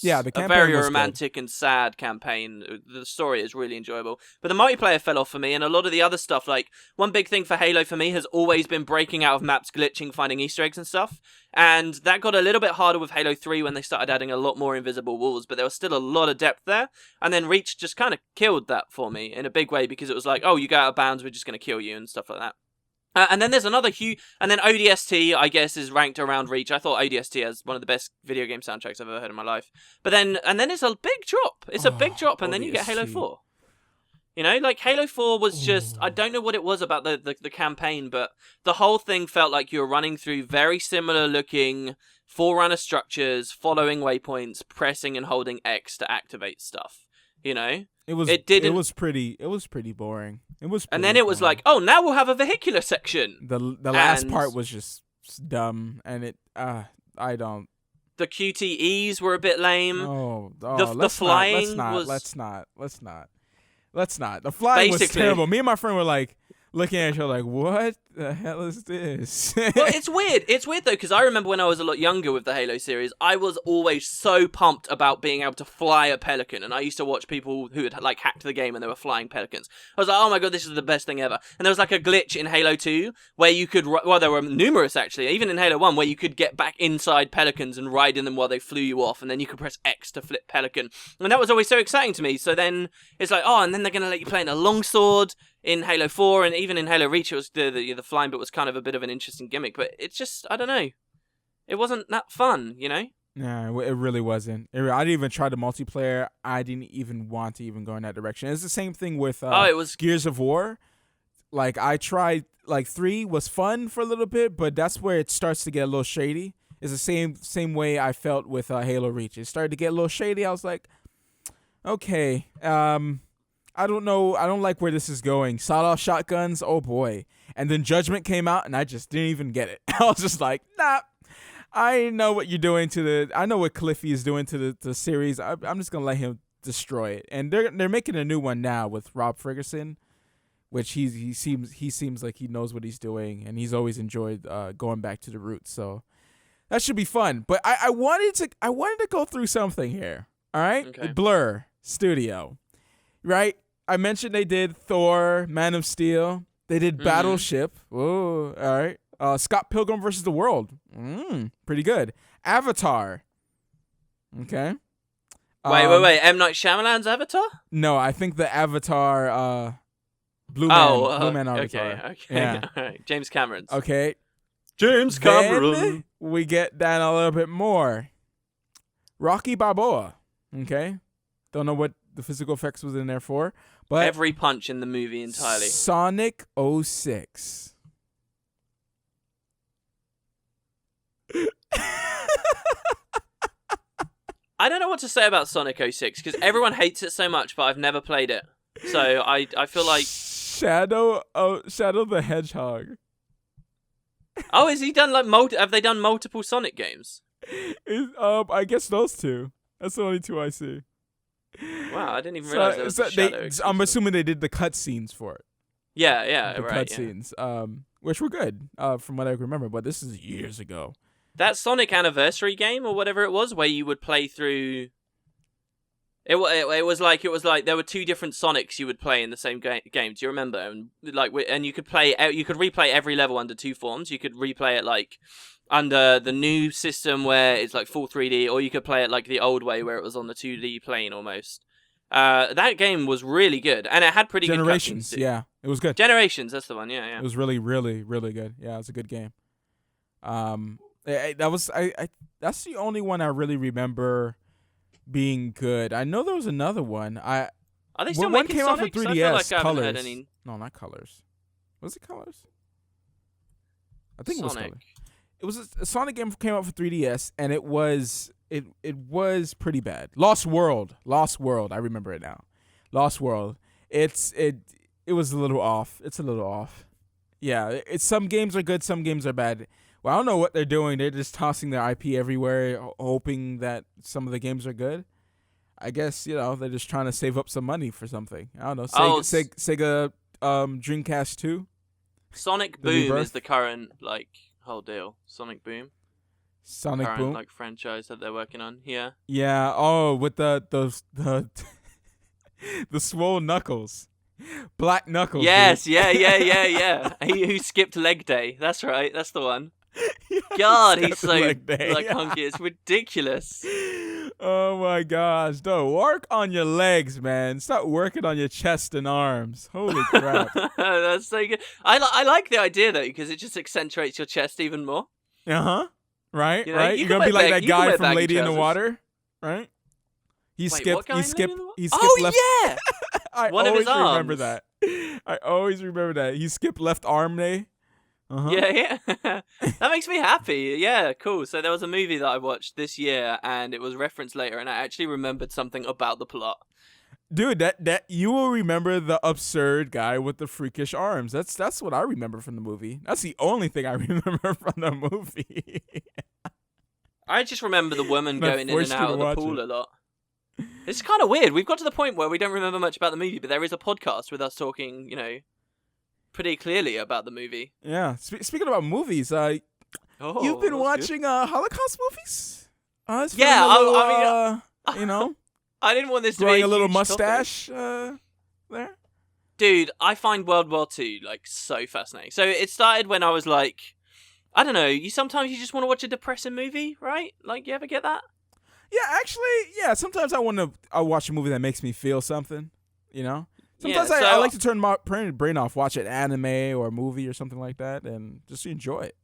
very romantic and sad campaign. The story is really enjoyable. But the multiplayer fell off for me, and a lot of the other stuff, like, one big thing for Halo for me has always been breaking out of maps, glitching, finding Easter eggs and stuff. And that got a little bit harder with Halo 3 when they started adding a lot more invisible walls, but there was still a lot of depth there. And then Reach just kind of killed that for me in a big way, because it was like, oh, you go out of bounds, we're just going to kill you and stuff like that. And then there's another huge... And then ODST, I guess, is ranked around Reach. I thought ODST has one of the best video game soundtracks I've ever heard in my life. But then... And then it's a big drop. It's a big drop, and then you get Halo 4. Like, Halo 4 was just... I don't know what it was about the campaign, but the whole thing felt like you were running through very similar-looking Forerunner structures, following waypoints, pressing and holding X to activate stuff. It was pretty boring. And then it was like, oh, now we'll have a vehicular section. The last part was just dumb, and I don't. The QTEs were a bit lame. The flying was. Let's not. The flying was terrible. Me and my friend were like looking at each other like, what? the hell is this? Well, it's weird. It's weird, though, because I remember when I was a lot younger with the Halo series, I was always so pumped about being able to fly a pelican. And I used to watch people who had, like, hacked the game and they were flying pelicans. I was like, oh my god, this is the best thing ever. And there was, like, a glitch in Halo 2 where you could... Well, there were numerous, actually, even in Halo 1, where you could get back inside pelicans and ride in them while they flew you off. And then you could press X to flip pelican. And that was always so exciting to me. So then it's like, oh, and then they're going to let you play in a longsword in Halo 4, and even in Halo Reach, it was the flying bit was kind of a bit of an interesting gimmick, but it's just, I don't know. It wasn't that fun, you know? No, it really wasn't. I didn't even try the multiplayer. I didn't even want to even go in that direction. It's the same thing with it was Gears of War. Like, I tried, like, 3 was fun for a little bit, but that's where it starts to get a little shady. It's the same way I felt with Halo Reach. It started to get a little shady. I was like, okay, I don't know. I don't like where this is going. Sawed-off shotguns, oh boy. And then Judgment came out, and I just didn't even get it. I was just like, nah. I know what you're doing I know what Cliffy is doing to the series. I'm just gonna let him destroy it. And they're making a new one now with Rob Ferguson, which he seems like he knows what he's doing, and he's always enjoyed going back to the roots. So that should be fun. But I wanted to go through something here. All right, okay. Blur Studio, right? I mentioned they did Thor, Man of Steel. They did Battleship. Oh, all right. Scott Pilgrim versus the World. Pretty good. Avatar. Okay. Wait. M. Night Shyamalan's Avatar? No, I think the Avatar, Blue Man Avatar. Okay. Yeah. All right. James Cameron's. Okay. James Cameron. Then we get down a little bit more. Rocky Balboa. Okay. Don't know what the physical effects was in there for, but every punch in the movie entirely. Sonic 06. I don't know what to say about Sonic 06 because everyone hates it so much, but I've never played it. So I feel like Shadow the Hedgehog. Oh, is he done like have they done multiple Sonic games? I guess those two. That's the only two I see. Wow, I didn't even realize there was a Shadow. I'm assuming they did the cutscenes for it. Yeah, the right. Cutscenes, which were good, from what I remember. But this is years ago. That Sonic Anniversary game or whatever it was, where you would play through. It was like there were two different Sonics you would play in the same game. Do you remember? And you could replay every level under two forms. You could replay it like under the new system where it's like full 3D, or you could play it like the old way where it was on the 2D plane almost. That game was really good, and it had pretty Generations, good cutscenes too. Yeah, it was good. Generations, that's the one. Yeah. It was really, really, really good. Yeah, it was a good game. That's the only one I really remember being good. I know there was another one. Are they still one making came Sonics? out for 3DS. I feel like I haven't Colors. heard any. No, not Colors. Was it Colors? I think Sonic. it was Colors. It was a Sonic game came out for 3DS, and it was pretty bad. Lost World. I remember it now. Lost World. It was a little off. It's a little off. Yeah, some games are good, some games are bad. Well, I don't know what they're doing. They're just tossing their IP everywhere, hoping that some of the games are good. I guess, they're just trying to save up some money for something. I don't know. Sega Dreamcast 2. Sonic Boom is the current whole deal. Sonic Boom. Sonic Boom, franchise that they're working on. Yeah. Yeah. Oh, with the the swole knuckles, black knuckles. Yes. Dude. Yeah. Who skipped leg day? That's right. That's the one. God, he's so hunky. It's ridiculous. Oh my gosh! No, work on your legs, man. Stop working on your chest and arms. Holy crap! That's so good. I like the idea though because it just accentuates your chest even more. Right. Right. You're gonna be like that guy from Lady in the Water, right? He skipped left. Yeah. I One always of his arms. remember that. I always remember that. He skipped left arm day. Yeah. That makes me happy. Yeah, cool. So there was a movie that I watched this year, and it was referenced later, and I actually remembered something about the plot. Dude, that you will remember the absurd guy with the freakish arms. That's what I remember from the movie. That's the only thing I remember from the movie. I just remember the woman going in and out of the pool a lot. It's kind of weird. We've got to the point where we don't remember much about the movie, but there is a podcast with us talking, pretty clearly about the movie. Yeah. Speaking about movies, you've been watching Holocaust movies? It's Yeah, a little, I mean, you know, I didn't want this to growing be a little huge mustache topic. there. Dude, I find World War II like so fascinating. So it started when I was like, I don't know. Sometimes you just want to watch a depressing movie, right? Like, you ever get that? Yeah, actually, yeah. Sometimes I watch a movie that makes me feel something. You know. Sometimes Yeah, I like to turn my brain off, watch an anime or a movie or something like that, and just enjoy it.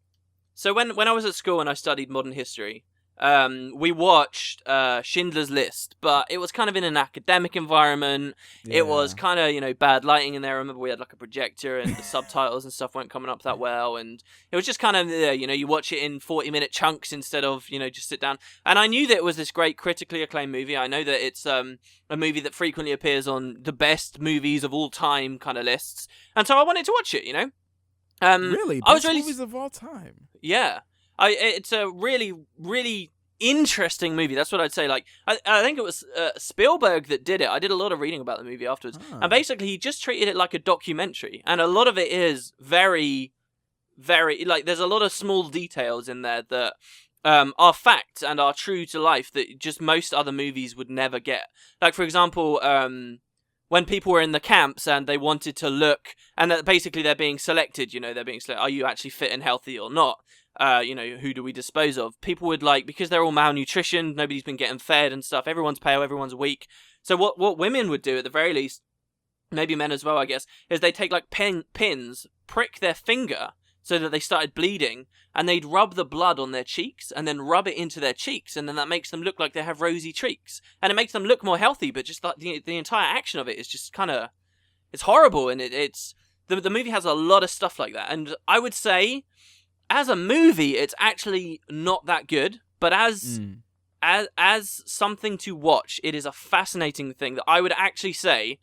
So when I was at school and I studied modern history, we watched Schindler's List, but it was kind of in an academic environment. Yeah. It was kind of, bad lighting in there. I remember we had like a projector and the subtitles and stuff weren't coming up that well. And it was just kind of, you watch it in 40-minute chunks instead of, just sit down. And I knew that it was this great critically acclaimed movie. I know that it's a movie that frequently appears on the best movies of all time kind of lists. And so I wanted to watch it, Really? I was Best really movies of all time. Yeah. It's a really, really interesting movie. That's what I'd say. Like, I think it was Spielberg that did it. I did a lot of reading about the movie afterwards. And basically, he just treated it like a documentary. And a lot of it is very, very, like, there's a lot of small details in there that are facts and are true to life that just most other movies would never get. Like, for example, when people were in the camps and they wanted to look, and that basically they're being selected, they're being selected, are you actually fit and healthy or not? Who do we dispose of? People would because they're all malnutritioned, nobody's been getting fed and stuff, everyone's pale, everyone's weak. So what women would do at the very least, maybe men as well, I guess, is they take like pins, prick their finger so that they started bleeding, and they'd rub the blood on their cheeks and then rub it into their cheeks, and then that makes them look like they have rosy cheeks, and it makes them look more healthy. But just like the entire action of it is just kind of, it's horrible, and it's the movie has a lot of stuff like that. And I would say, as a movie, it's actually not that good, but as something to watch, it is a fascinating thing that I would actually say,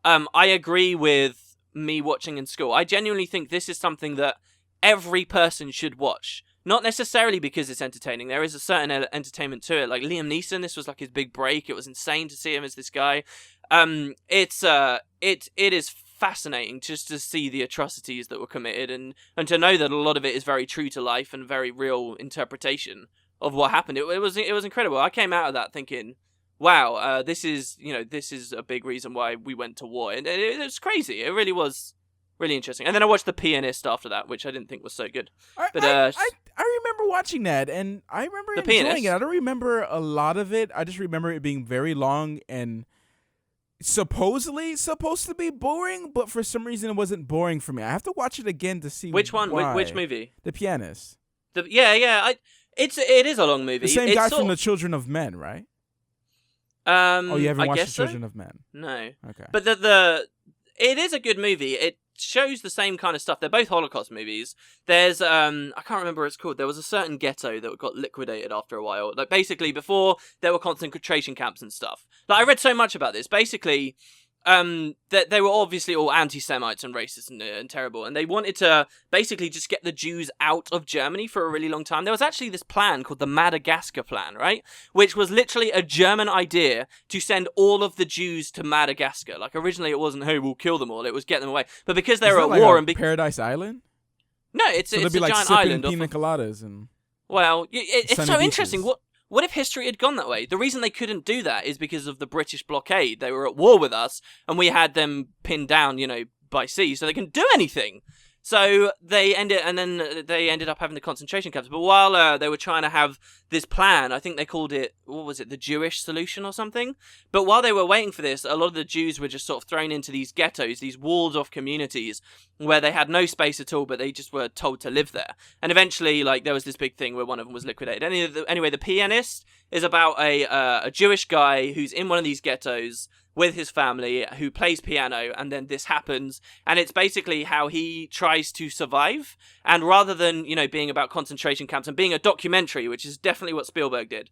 I agree with me watching in school. I genuinely think this is something that every person should watch. Not necessarily because it's entertaining. There is a certain entertainment to it. Like Liam Neeson, this was like his big break. It was insane to see him as this guy. It is fascinating just to see the atrocities that were committed and to know that a lot of it is very true to life and very real interpretation of what happened. It was incredible. I came out of that thinking, wow, this is a big reason why we went to war. And it was crazy. It really was really interesting. And then I watched The Pianist after that, which I didn't think was so good. I remember watching that, and I remember enjoying it. I don't remember a lot of it. I just remember it being very long and supposedly supposed to be boring, but for some reason it wasn't boring for me. I have to watch it again to see which one. Why. Which movie? The Pianist. It is a long movie. The same guy from The Children of Men, right? You haven't watched The Children of Men? No. Okay. But it is a good movie. It shows the same kind of stuff. They're both Holocaust movies. There's I can't remember what it's called. There was a certain ghetto that got liquidated after a while. Like basically before there were concentration camps and stuff. Like I read so much about this. Basically, that they were obviously all anti-Semites and racist and terrible, and they wanted to basically just get the Jews out of Germany for a really long time. There was actually this plan called the Madagascar Plan, right? Which was literally a German idea to send all of the Jews to Madagascar. Like originally it wasn't, hey, we'll kill them all. It was get them away. But because they were at war and Paradise Island? No, it's a be like giant island. Pina coladas and it's so interesting. Beaches. What if history had gone that way? The reason they couldn't do that is because of the British blockade. They were at war with us, and we had them pinned down, by sea, so they couldn't do anything. So they ended up having the concentration camps. But while they were trying to have this plan, I think they called it, what was it, the Jewish solution or something? But while they were waiting for this, a lot of the Jews were just sort of thrown into these ghettos, these walled-off communities, where they had no space at all, but they just were told to live there. And eventually, there was this big thing where one of them was liquidated. Anyway, The Pianist is about a Jewish guy who's in one of these ghettos with his family who plays piano, and then this happens, and it's basically how he tries to survive. And rather than being about concentration camps and being a documentary, which is definitely what Spielberg did,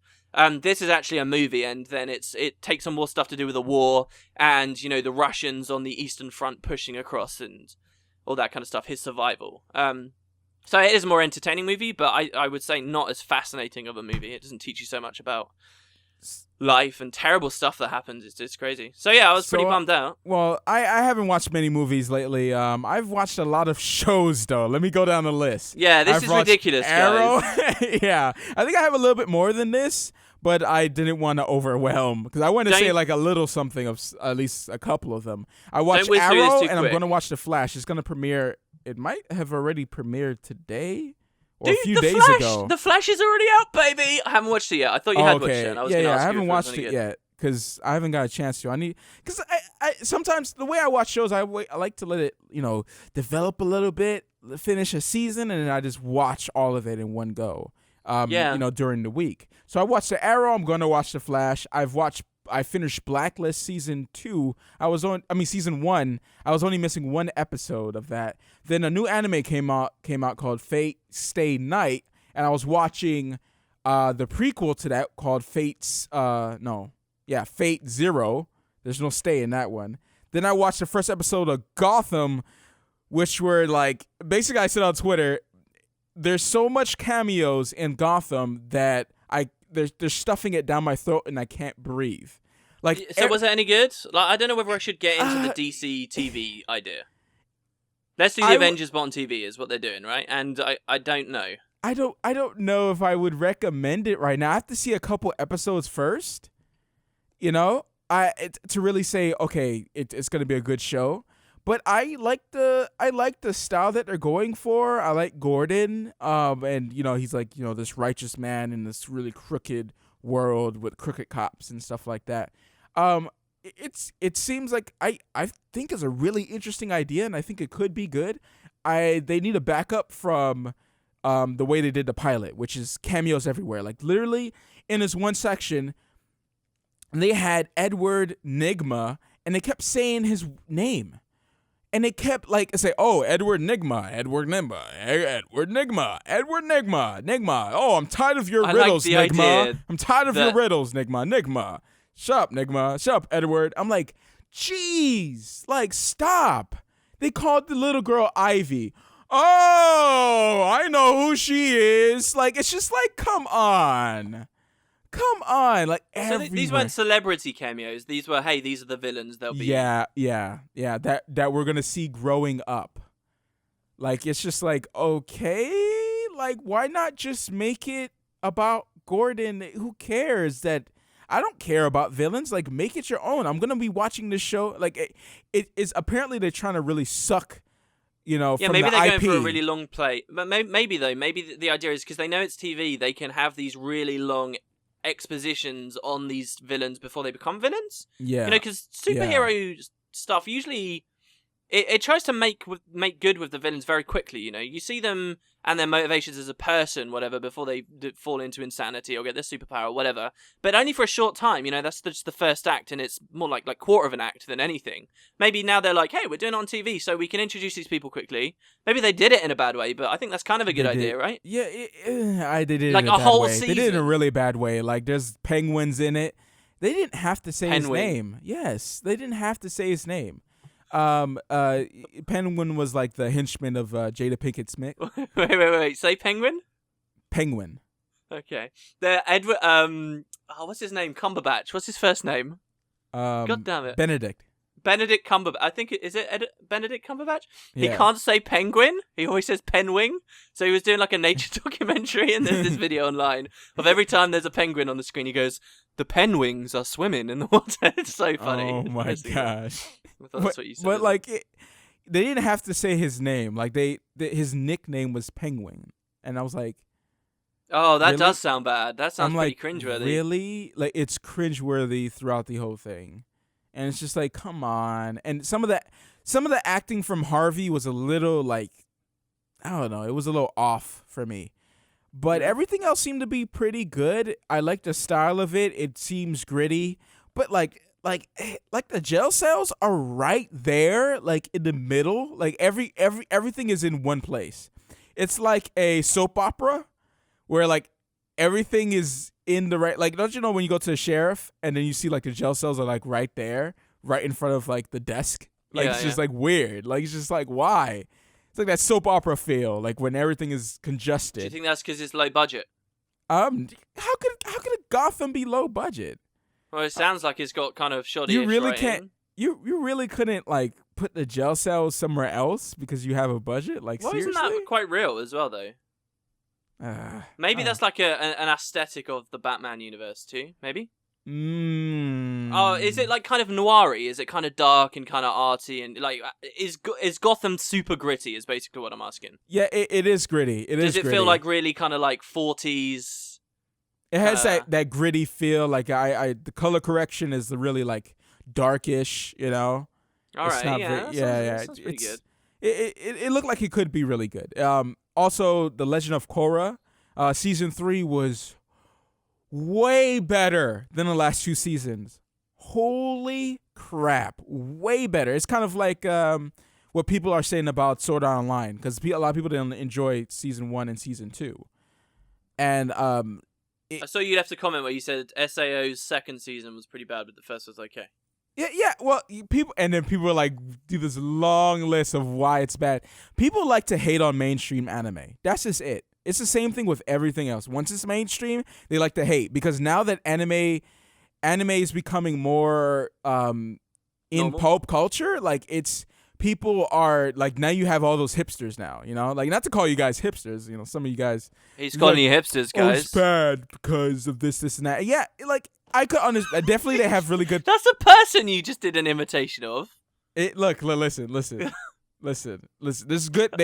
this is actually a movie, and then it takes on more stuff to do with the war and the Russians on the Eastern Front pushing across and all that kind of stuff, his survival. So it is a more entertaining movie, but I would say not as fascinating of a movie. It doesn't teach you so much about life and terrible stuff that happens. It's crazy. So yeah, I was pretty bummed out. Well, I haven't watched many movies lately. I've watched a lot of shows though. Let me go down the list. Yeah, this is ridiculous, Arrow. guys. Yeah, I think I have a little bit more than this, but I didn't want to overwhelm because I want to say like a little something of at least a couple of them. I watched Arrow and I'm going to watch The Flash. It's going to premiere. It might have already premiered today. Or a few days ago. The Flash is already out, baby. I haven't watched it yet. I thought you had watched it. I haven't watched it yet because I haven't got a chance to. Because I sometimes the way I watch shows, I like to let it develop a little bit, finish a season, and then I just watch all of it in one go. During the week. So I watched the Arrow. I'm going to watch the Flash. I finished Blacklist season 2. Season 1. I was only missing one episode of that. Then a new anime came out called Fate Stay Night, and I was watching the prequel to that called Fate Zero. There's no stay in that one. Then I watched the first episode of Gotham, which were like basically I said on Twitter, there's so much cameos in Gotham that they're stuffing it down my throat and I can't breathe. So was it any good? Like, I don't know whether I should get into the DC TV idea. Let's do the Avengers on TV is what they're doing, right? And I don't know. I don't know if I would recommend it right now. I have to see a couple episodes first. To really say okay, it's going to be a good show. But I like the style that they're going for. I like Gordon, and he's like this righteous man in this really crooked world with crooked cops and stuff like that. It seems like I think it's a really interesting idea, and I think it could be good. They need a backup from the way they did the pilot, which is cameos everywhere. Like literally in this one section, they had Edward Nigma, and they kept saying his name. And they kept Edward Nigma. Oh, I'm tired of your riddles, Nigma. I'm tired of your riddles, Nigma. Shut up, Edward. I'm like, jeez, stop. They called the little girl Ivy. Oh, I know who she is. It's just come on. So these weren't celebrity cameos. These were, hey, these are the villains. They'll be yeah. That we're gonna see growing up. It's just okay. Why not just make it about Gordon? Who cares that? I don't care about villains. Make it your own. I'm gonna be watching this show. It is apparently they're trying to really suck. From maybe the they're IP. going for a really long play. But maybe the idea is because they know it's TV, they can have these really long expositions on these villains before they become villains. Yeah, because superhero stuff usually it tries to make good with the villains very quickly. You see them and their motivations as a person, whatever, before they fall into insanity or get their superpower or whatever. But only for a short time. That's just the first act, and it's more like quarter of an act than anything. Maybe now they're like, hey, we're doing it on TV, so we can introduce these people quickly. Maybe they did it in a bad way, but I think that's kind of a good idea, right? Yeah, I did it like in a a bad whole way. season. They did it in a really bad way. There's penguins in it. They didn't have to say his name. Yes, they didn't have to say his name. Penguin was the henchman of Jada Pinkett Smith. Wait. Say Penguin? Penguin. Okay. The Edward. What's his name? Cumberbatch. What's his first name? God damn it. Benedict Cumberbatch. I think Benedict Cumberbatch. Yeah. He can't say penguin. He always says penwing. So he was doing a nature documentary, and there's this video online of every time there's a penguin on the screen, he goes, "The penwings are swimming in the water." It's so funny. Oh my gosh. I thought that's what you said. But they didn't have to say his name. His nickname was Penguin, and I was like, "Oh, that really? does sound bad. That sounds pretty cringeworthy." Really? It's cringeworthy throughout the whole thing, and it's just come on. And some of the acting from Harvey was a little I don't know. It was a little off for me. But everything else seemed to be pretty good. I like the style of it. It seems gritty, but the jail cells are right there, in the middle. Everything is in one place. It's like a soap opera where everything is in the right. Don't you know when you go to the sheriff and then you see the jail cells are right there, right in front of the desk. It's just weird. It's just why? It's that soap opera feel, when everything is congested. Do you think that's because it's low budget? How could a Gotham be low budget? Well, it sounds like it's got kind of shoddy. You really can't. You really couldn't like put the jail cells somewhere else because you have a budget. Like, well, seriously, isn't that quite real as well, though? Maybe that's like an aesthetic of the Batman universe too. Maybe. Oh, is it like kind of noiry? Is it kind of dark and kind of arty and like is Gotham super gritty? Is basically what I'm asking. Yeah, it is gritty. Does it feel like really kind of like 40s? It has that gritty feel. Like the color correction is really like darkish. You know. All right. Yeah. Sounds pretty good. It looked like it could be really good. Also, The Legend of Korra, season 3 was way better than the last 2 seasons. Holy crap, way better. It's kind of like what people are saying about Sword Art Online, because a lot of people didn't enjoy season 1 and season 2. And so you'd have to comment where you said SAO's second season was pretty bad, but the first was okay. Yeah. Well, people were like, do this long list of why it's bad. People like to hate on mainstream anime. That's just it. It's the same thing with everything else. Once it's mainstream, they like to hate because now that anime is becoming more in pulp culture. Like people are like, now you have all those hipsters now. You know, like, not to call you guys hipsters. You know, some of you guys. He's calling you hipsters, guys. It's bad because of this and that. Yeah, like. I could understand. Definitely, they have really good. That's a person you just did an imitation of. Listen. This is good.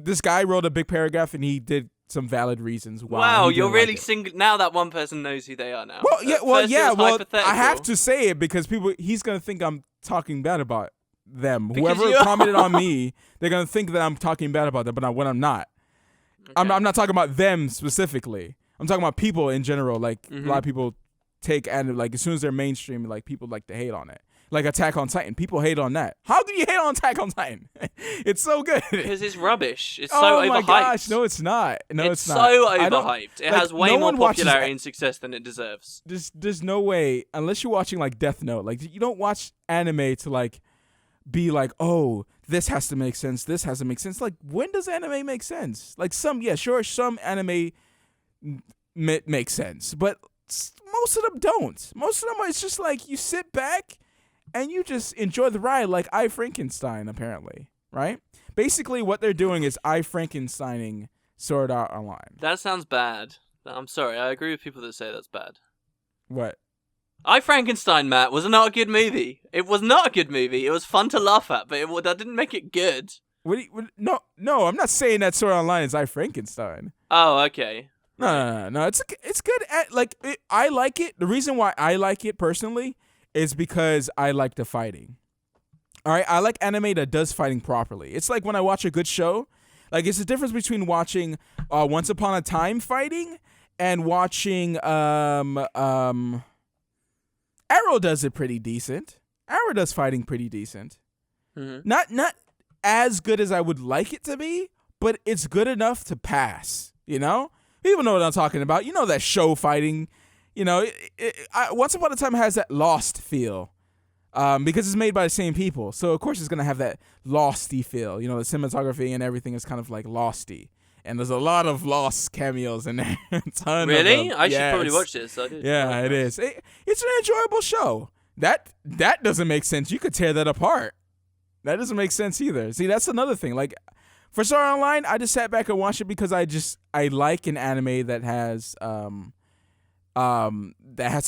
This guy wrote a big paragraph and he did some valid reasons why. Wow, you're really single. Now that one person knows who they are now. Well, I have to say it because he's gonna think I'm talking bad about them. Whoever commented on me, they're gonna think that I'm talking bad about them, but when I'm not. Okay. I'm not talking about them specifically. I'm talking about people in general. Like, a lot of people take and like as soon as they're mainstream, like people like to hate on it. Like Attack on Titan, people hate on that. How can you hate on Attack on Titan? It's so good because it's rubbish. It's so overhyped. Oh my gosh, no, it's not. No, it's not. So overhyped. It has way more popularity and success than it deserves. There's no way, unless you're watching like Death Note. Like, you don't watch anime to like be like, oh, this has to make sense. This has to make sense. Like, when does anime make sense? Like, some anime make sense, but most of them don't. Most of them, it's just like you sit back and you just enjoy the ride, like I Frankenstein, apparently, right? Basically, what they're doing is I Frankensteining Sword Art Online. That sounds bad. I'm sorry, I agree with people that say that's bad. What? I Frankenstein, Matt, was not a good movie. It was not a good movie. It was fun to laugh at, but that didn't make it good. No, I'm not saying that Sword Art Online is I Frankenstein. Oh, okay. No. It's good. I like it. The reason why I like it personally is because I like the fighting. All right, I like anime that does fighting properly. It's like when I watch a good show. Like, it's the difference between watching Once Upon a Time fighting and watching Arrow does it pretty decent. Arrow does fighting pretty decent. Mm-hmm. Not as good as I would like it to be, but it's good enough to pass. You know. People know what I'm talking about. You know that show fighting. You know, Once Upon a Time has that Lost feel because it's made by the same people. So, of course, it's going to have that Losty feel. You know, the cinematography and everything is kind of like Losty. And there's a lot of Lost cameos in there. A ton really? of them. I should probably watch this. Yeah, it is. It's an enjoyable show. That doesn't make sense. You could tear that apart. That doesn't make sense either. See, that's another thing. Like, for Sword Art Online, I just sat back and watched it because I like an anime that has to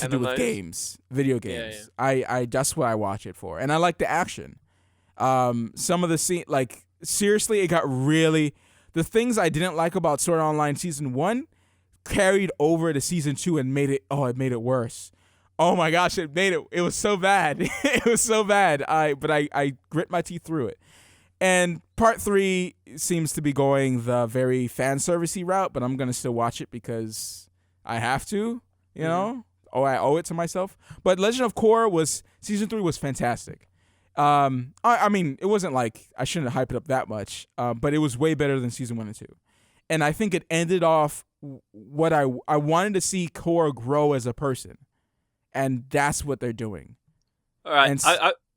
do with games, video games. Yeah. That's what I watch it for, and I like the action. Some of the scene, like, seriously, it got really. The things I didn't like about Sword Art Online Season 1 carried over to Season 2 and made it worse. Oh my gosh, it was so bad. It was so bad. But I grit my teeth through it. And part 3 seems to be going the very fan servicey route, but I'm going to still watch it because I have to, you know? Oh, I owe it to myself. But Legend of Korra Season 3 was fantastic. I mean, it wasn't like, I shouldn't hype it up that much, but it was way better than Season 1 and 2. And I think it ended off what I wanted to see Korra grow as a person. And that's what they're doing. All right. And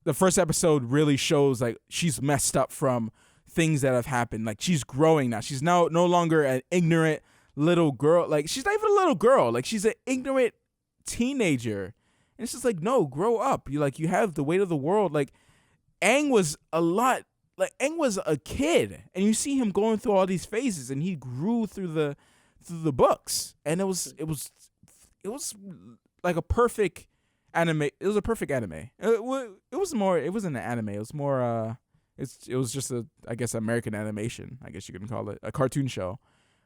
the first episode really shows, like, she's messed up from things that have happened. Like, she's growing now. She's now no longer an ignorant little girl. Like, she's not even a little girl. Like, she's an ignorant teenager. And it's just like, no, grow up. You have the weight of the world. Like, Aang was a kid, and you see him going through all these phases, and he grew through the books, and it was like a perfect anime. It was a perfect anime. It wasn't an anime. It was more it was just I guess American animation. I guess you can call it a cartoon show,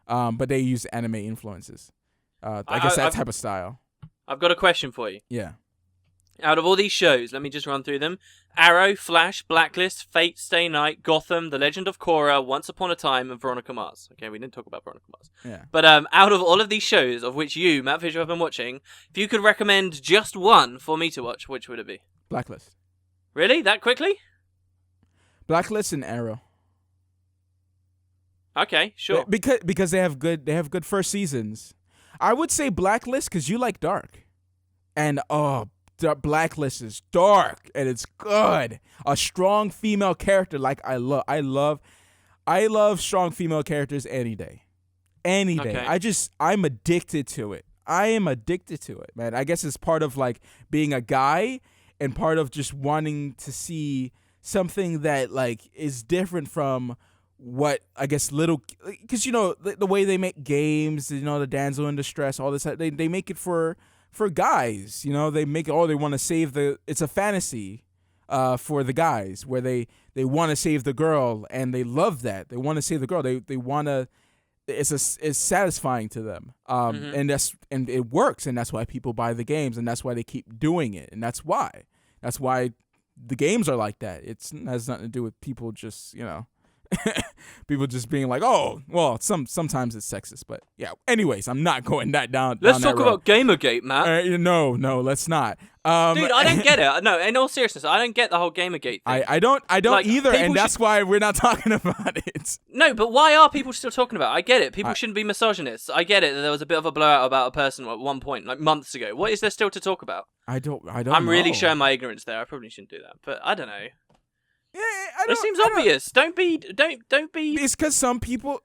but they use anime influences. I guess that type of style. I've got a question for you. Yeah. Out of all these shows, let me just run through them. Arrow, Flash, Blacklist, Fate, Stay Night, Gotham, The Legend of Korra, Once Upon a Time, and Veronica Mars. Okay, we didn't talk about Veronica Mars. Yeah. But out of all of these shows, of which you, Matt Fisher, have been watching, if you could recommend just one for me to watch, which would it be? Blacklist. Really? That quickly? Blacklist and Arrow. Okay, sure. Because they have good first seasons. I would say Blacklist because you like dark. And Blacklist is dark and it's good. A strong female character like I love strong female characters any day. Any day. Okay. I'm addicted to it. I am addicted to it, man. I guess it's part of like being a guy and part of just wanting to see something that like is different from what I guess because the way they make games, the damsel in distress, all this, they make it for guys, they make it, they want to save it's a fantasy for the guys where they want to save the girl and they love that. They want to save the girl. They want to, it's satisfying to them. And it works, and that's why people buy the games, and that's why they keep doing it. And that's why the games are like that. It has nothing to do with people just, people just being like, oh, well, sometimes it's sexist, but yeah. Anyways, I'm not going down. Let's talk about Gamergate, Matt. No, let's not. Dude, I don't get it. No, in all seriousness, I don't get the whole Gamergate thing. I don't like, either, and that's why we're not talking about it. No, but why are people still talking about it? I get it. People shouldn't be misogynists. I get it that there was a bit of a blowout about a person at one point, like months ago. What is there still to talk about? I don't I'm know. really showing my ignorance there. I probably shouldn't do that, but I don't know. Yeah, it seems obvious. Don't be. It's because some people,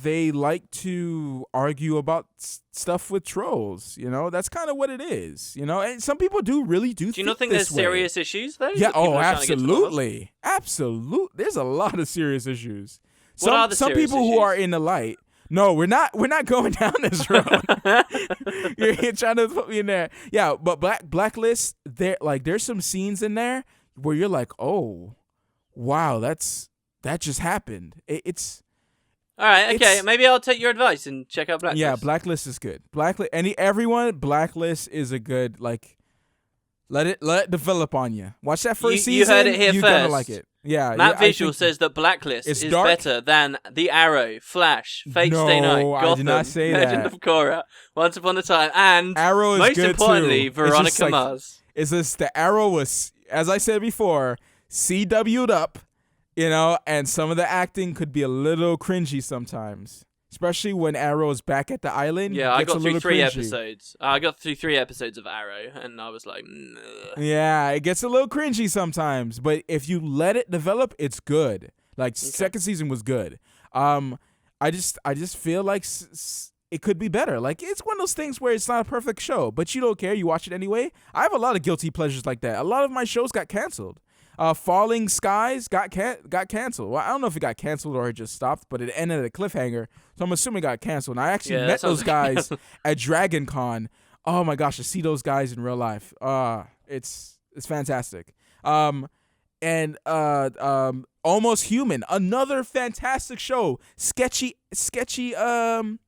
they like to argue about stuff with trolls. That's kind of what it is. And some people really do. Do you not think there's serious issues though? Yeah. Oh, absolutely, absolutely. There's a lot of serious issues. What are the some serious people issues? who are in the light. No, we're not going down this road. You're trying to put me in there. Yeah, but Blacklist, there's some scenes in there where you're like, oh, wow, that just happened. It's all right. Okay, maybe I'll take your advice and check out Blacklist. Yeah, Blacklist is good. Blacklist is a good let it develop on you. Watch that first season. You heard it here you're first. Gonna like it. Yeah, Matt Visual says that Blacklist is dark. better than The Arrow, Flash, Fate Stay Night, Gotham, I did not say Legend that. of Korra, Once Upon a Time, and Arrow is most good importantly, too. Veronica Mars. It's just the Arrow was, as I said before, CW'd up, and some of the acting could be a little cringy sometimes. Especially when Arrow is back at the island. Yeah, I got through 3 cringy. episodes. I got through 3 episodes of Arrow, and I was like, ugh. Yeah, it gets a little cringy sometimes, but if you let it develop, it's good. Second season was good. I just feel like it could be better. Like, it's one of those things where it's not a perfect show, but you don't care. You watch it anyway. I have a lot of guilty pleasures like that. A lot of my shows got canceled. Falling Skies got canceled. Well, I don't know if it got canceled or it just stopped, but it ended at a cliffhanger. So I'm assuming it got canceled. And I actually met those guys at Dragon Con. Oh my gosh, to see those guys in real life. It's fantastic. Almost Human, another fantastic show. Sketchy acting.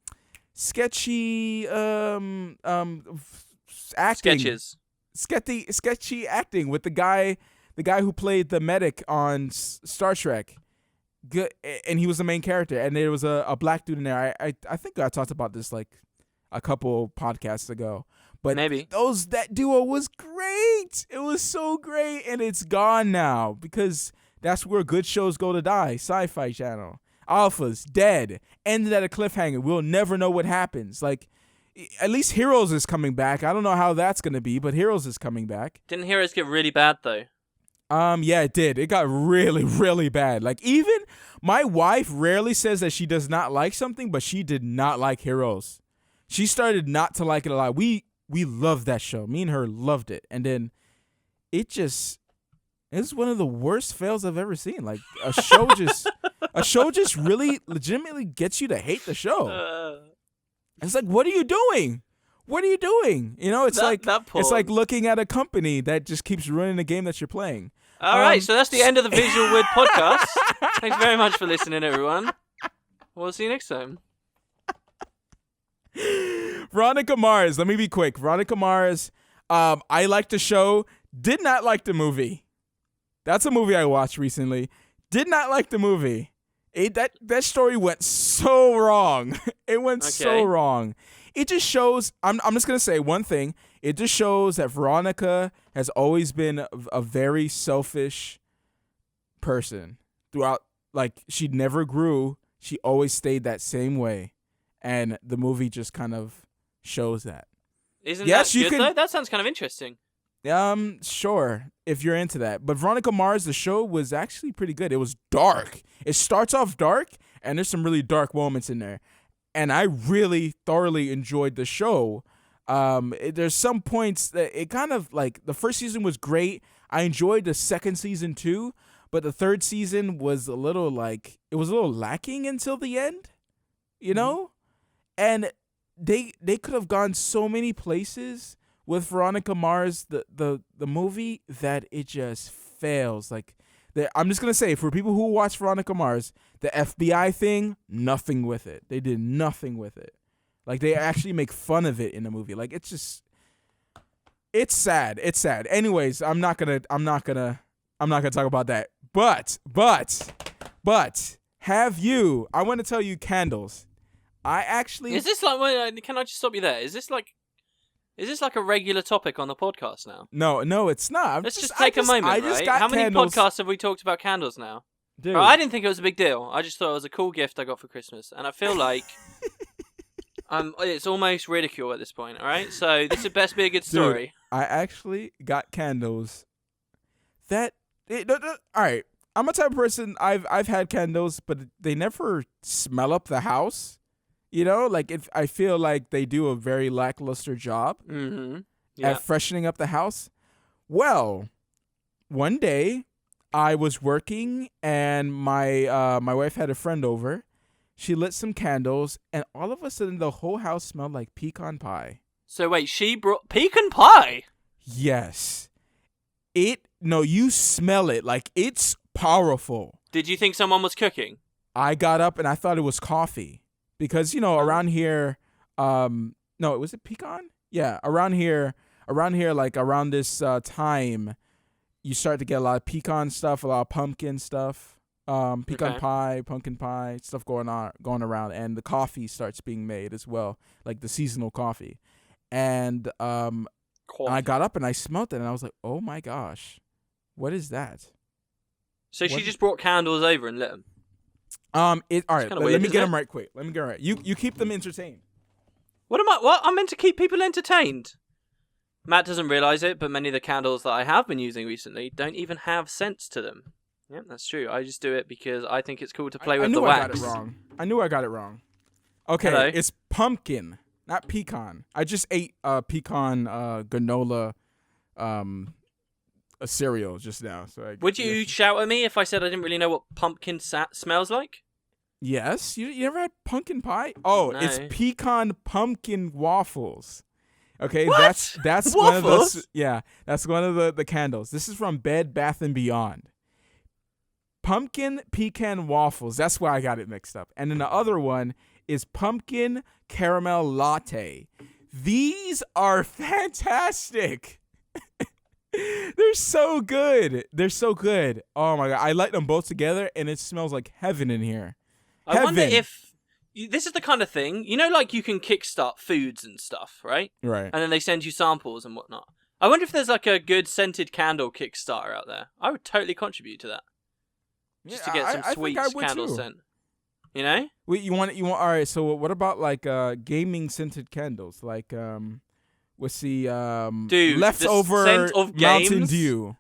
Sketches. Sketchy acting with the guy who played the medic on Star Trek. Good, and he was the main character, and there was a black dude in there. I think I talked about this like a couple podcasts ago. But maybe that duo was great. It was so great, and it's gone now because that's where good shows go to die. Sci-Fi Channel, Alpha's dead, ended at a cliffhanger. We'll never know what happens. Like, at least Heroes is coming back. I don't know how that's gonna be, but Heroes is coming back. Didn't Heroes get really bad though? Yeah, it did. It got really, really bad. Like, even my wife rarely says that she does not like something, but she did not like Heroes. She started not to like it a lot. We loved that show. Me and her loved it. And then it's one of the worst fails I've ever seen. Like, a show just really legitimately gets you to hate the show. It's like, what are you doing? What are you doing? You know, it's like looking at a company that just keeps ruining the game that you're playing. All right, so that's the end of the VisualWood podcast. Thanks very much for listening, everyone. We'll see you next time. Veronica Mars. Let me be quick. Veronica Mars. I liked the show. Did not like the movie. That's a movie I watched recently. Did not like the movie. That story went so wrong. It went so wrong. It just shows. I'm just gonna say one thing. It just shows that Veronica has always been a very selfish person throughout. Like, she never grew. She always stayed that same way, and the movie just kind of shows that. Isn't that good though? That sounds kind of interesting. Sure, if you're into that. But Veronica Mars, the show was actually pretty good. It was dark. It starts off dark, and there's some really dark moments in there. And I really thoroughly enjoyed the show. There's some points that it kind of, like, the first season was great. I enjoyed the second season too, but the third season was a little lacking until the end, you know? And they could have gone so many places with Veronica Mars, the movie, that it just fails. Like, I'm just going to say, for people who watch Veronica Mars, the FBI thing, nothing with it. They did nothing with it. Like, they actually make fun of it in the movie. Like, it's sad. It's sad. Anyways, I'm not gonna talk about that. But I want to tell you, Candles. Is this like? Can I just stop you there? Is this like a regular topic on the podcast now? No, it's not. Let's just take a moment, right? How many podcasts have we talked about candles now? Dude. Bro, I didn't think it was a big deal. I just thought it was a cool gift I got for Christmas, and I feel like it's almost ridicule at this point. All right, so this had best be a good story. Dude, I actually got candles. All right, I'm a type of person. I've had candles, but they never smell up the house. You know, like, if I feel like they do a very lackluster job at freshening up the house. Well, one day I was working and my wife had a friend over. She lit some candles, and all of a sudden the whole house smelled like pecan pie. So wait, she brought pecan pie? Yes. You smell it. Like, it's powerful. Did you think someone was cooking? I got up and I thought it was coffee. Because, you know, around here, was it pecan? Yeah, around here, like, around this time, you start to get a lot of pecan stuff, a lot of pumpkin stuff, pie, pumpkin pie, stuff going around, and the coffee starts being made as well, like the seasonal coffee. And I got up and I smelled it, and I was like, oh my gosh, what is that? So she just brought candles over and lit them? All right. Let me get them right quick. You keep them entertained. What? I'm meant to keep people entertained. Matt doesn't realize it, but many of the candles that I have been using recently don't even have scents to them. Yep, that's true. I just do it because I think it's cool to play with the wax. I knew I got it wrong. Okay, Hello? It's pumpkin, not pecan. I just ate pecan granola a cereal just now. So would you shout at me if I said I didn't really know what pumpkin smells like? Yes. You ever had pumpkin pie? Oh, no. It's pecan pumpkin waffles. Okay, what? that's one of those. Yeah, that's one of the candles. This is from Bed Bath & Beyond. Pumpkin pecan waffles. That's why I got it mixed up. And then the other one is pumpkin caramel latte. These are fantastic. They're so good. Oh my god, I light them both together and it smells like heaven in here. I wonder if this is the kind of thing, you know, like you can kickstart foods and stuff, right? Right. And then they send you samples and whatnot. I wonder if there's like a good scented candle Kickstarter out there. I would totally contribute to that. Just to get some sweet candle scent. You know? Wait, you want all right, so what about like gaming scented candles? Like what's the leftover the scent of Mountain games? Dew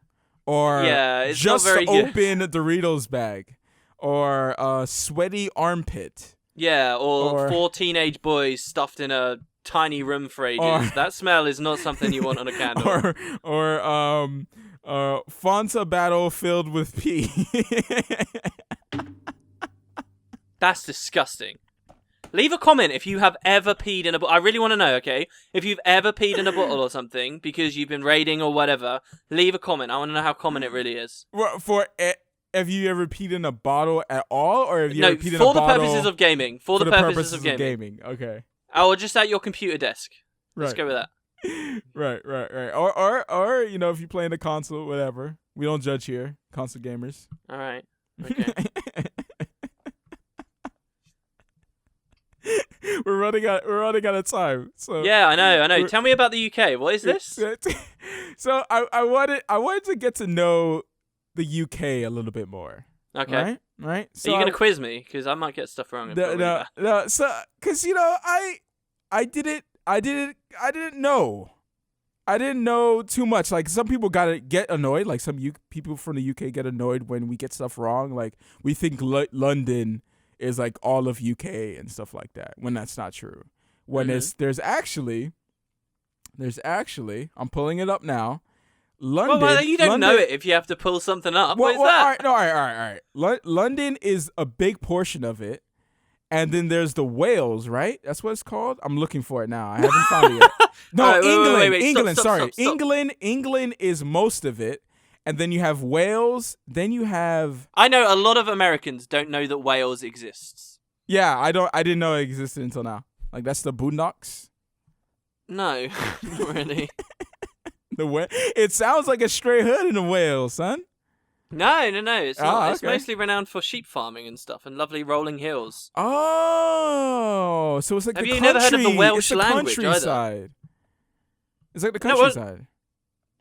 or Yeah, it's just not very good. open a Doritos bag, or sweaty armpit. Yeah, or Or 4 teenage boys stuffed in a tiny room for ages. Or- That smell is not something you want on a candle. or Fanta battle filled with pee. That's disgusting. Leave a comment if you have ever peed in a bottle. I really want to know, okay? If you've ever peed in a bottle or something because you've been raiding or whatever, leave a comment. I want to know how common it really is. Have you ever peed in a bottle at all, or have you No, ever peed in a for the bottle purposes of gaming. For the purposes of gaming. Okay. Or just at your computer desk. Let's Right. go with that. Right. Or if you play in a console, whatever. We don't judge here, console gamers. All right. Okay. We're running out of time. So Yeah, I know. Tell me about the UK. What is this? So I wanted to get to know the UK a little bit more. Okay. Right. So Are you gonna quiz me? Because I might get stuff wrong. No. So, because I didn't know. I didn't know too much. Like, some people get annoyed. Like, some people from the UK get annoyed when we get stuff wrong. Like, we think London is like all of UK and stuff like that, when that's not true. When there's actually, I'm pulling it up now. London. Well, you don't know it if you have to pull something up. What is that? All right. London is a big portion of it. And then there's the Wales, right? That's what it's called. I'm looking for it now. I haven't found it yet. No, right, England. wait. England. Stop. England is most of it. And then you have Wales. Then you have. I know a lot of Americans don't know that Wales exists. Yeah, I didn't know it existed until now. Like, that's the Boondocks. No, not really. It sounds like a stray hood in Wales, son. No. It's not. It's okay. mostly renowned for sheep farming and stuff and lovely rolling hills. Oh, so it's like Have the you country. never heard of the Welsh it's the language countryside. It's like the No, countryside.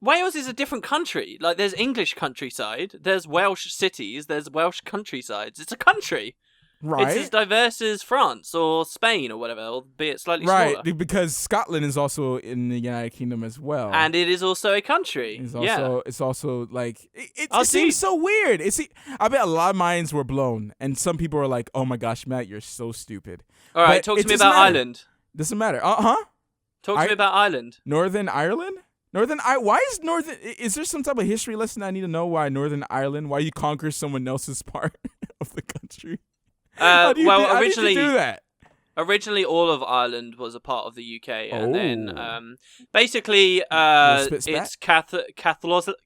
Wales is a different country. Like, there's English countryside, there's Welsh cities, there's Welsh countrysides. It's a country. Right. It's as diverse as France or Spain or whatever, albeit slightly right, smaller. because Scotland is also in the United Kingdom as well. And it is also a country. It's also like it seems so weird. I bet a lot of minds were blown, and some people were like, "Oh my gosh, Matt, you're so stupid." All right, But talk it to me doesn't about matter. Ireland. Doesn't matter. Talk to me about Ireland. Northern Ireland. Why is Northern? Is there some type of history lesson I need to know? Why Northern Ireland? Why you conquer someone else's part of the country? How did you do that? Originally, all of Ireland was a part of the UK, and then Oh. basically Spit spat? it's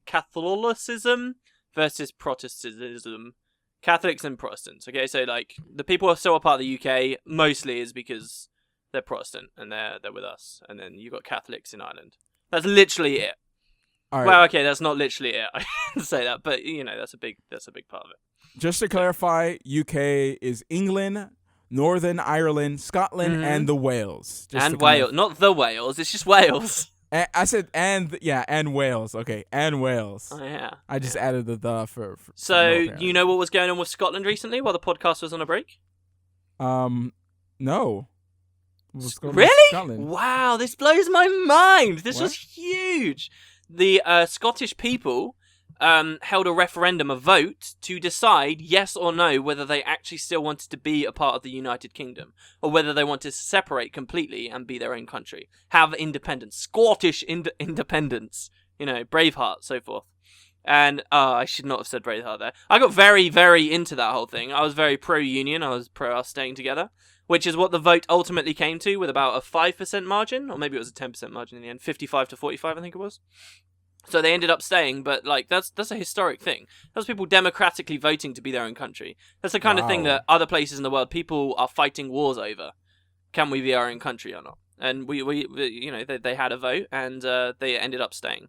Catholicism versus Protestantism. Catholics and Protestants. Okay, so like the people who are still a part of the UK mostly is because they're Protestant and they're with us, and then you got Catholics in Ireland. That's literally it. All right. Well, okay, that's not literally it. I didn't say that, but that's a big part of it. Just to clarify, UK is England, Northern Ireland, Scotland, and the Wales. And Wales, not the Wales. It's just Wales. I said and Wales. Okay, and Wales. Oh yeah. I just added the for So apparently. you know what was going on with Scotland recently while the podcast was on a break? No. What's going on with Really? Scotland? Wow, this blows my mind. This What? was huge. The Scottish people held a referendum, a vote, to decide yes or no whether they actually still wanted to be a part of the United Kingdom or whether they wanted to separate completely and be their own country, have independence, Scottish independence, Braveheart, so forth. And I should not have said Braveheart there. I got very, very into that whole thing. I was very pro-union. I was pro us staying together, which is what the vote ultimately came to, with about a 5% margin, or maybe it was a 10% margin in the end, 55 to 45, I think it was. So they ended up staying, but like that's a historic thing. That's people democratically voting to be their own country. That's the kind of thing that other places in the world people are fighting wars over. Can we be our own country or not? And they had a vote and they ended up staying.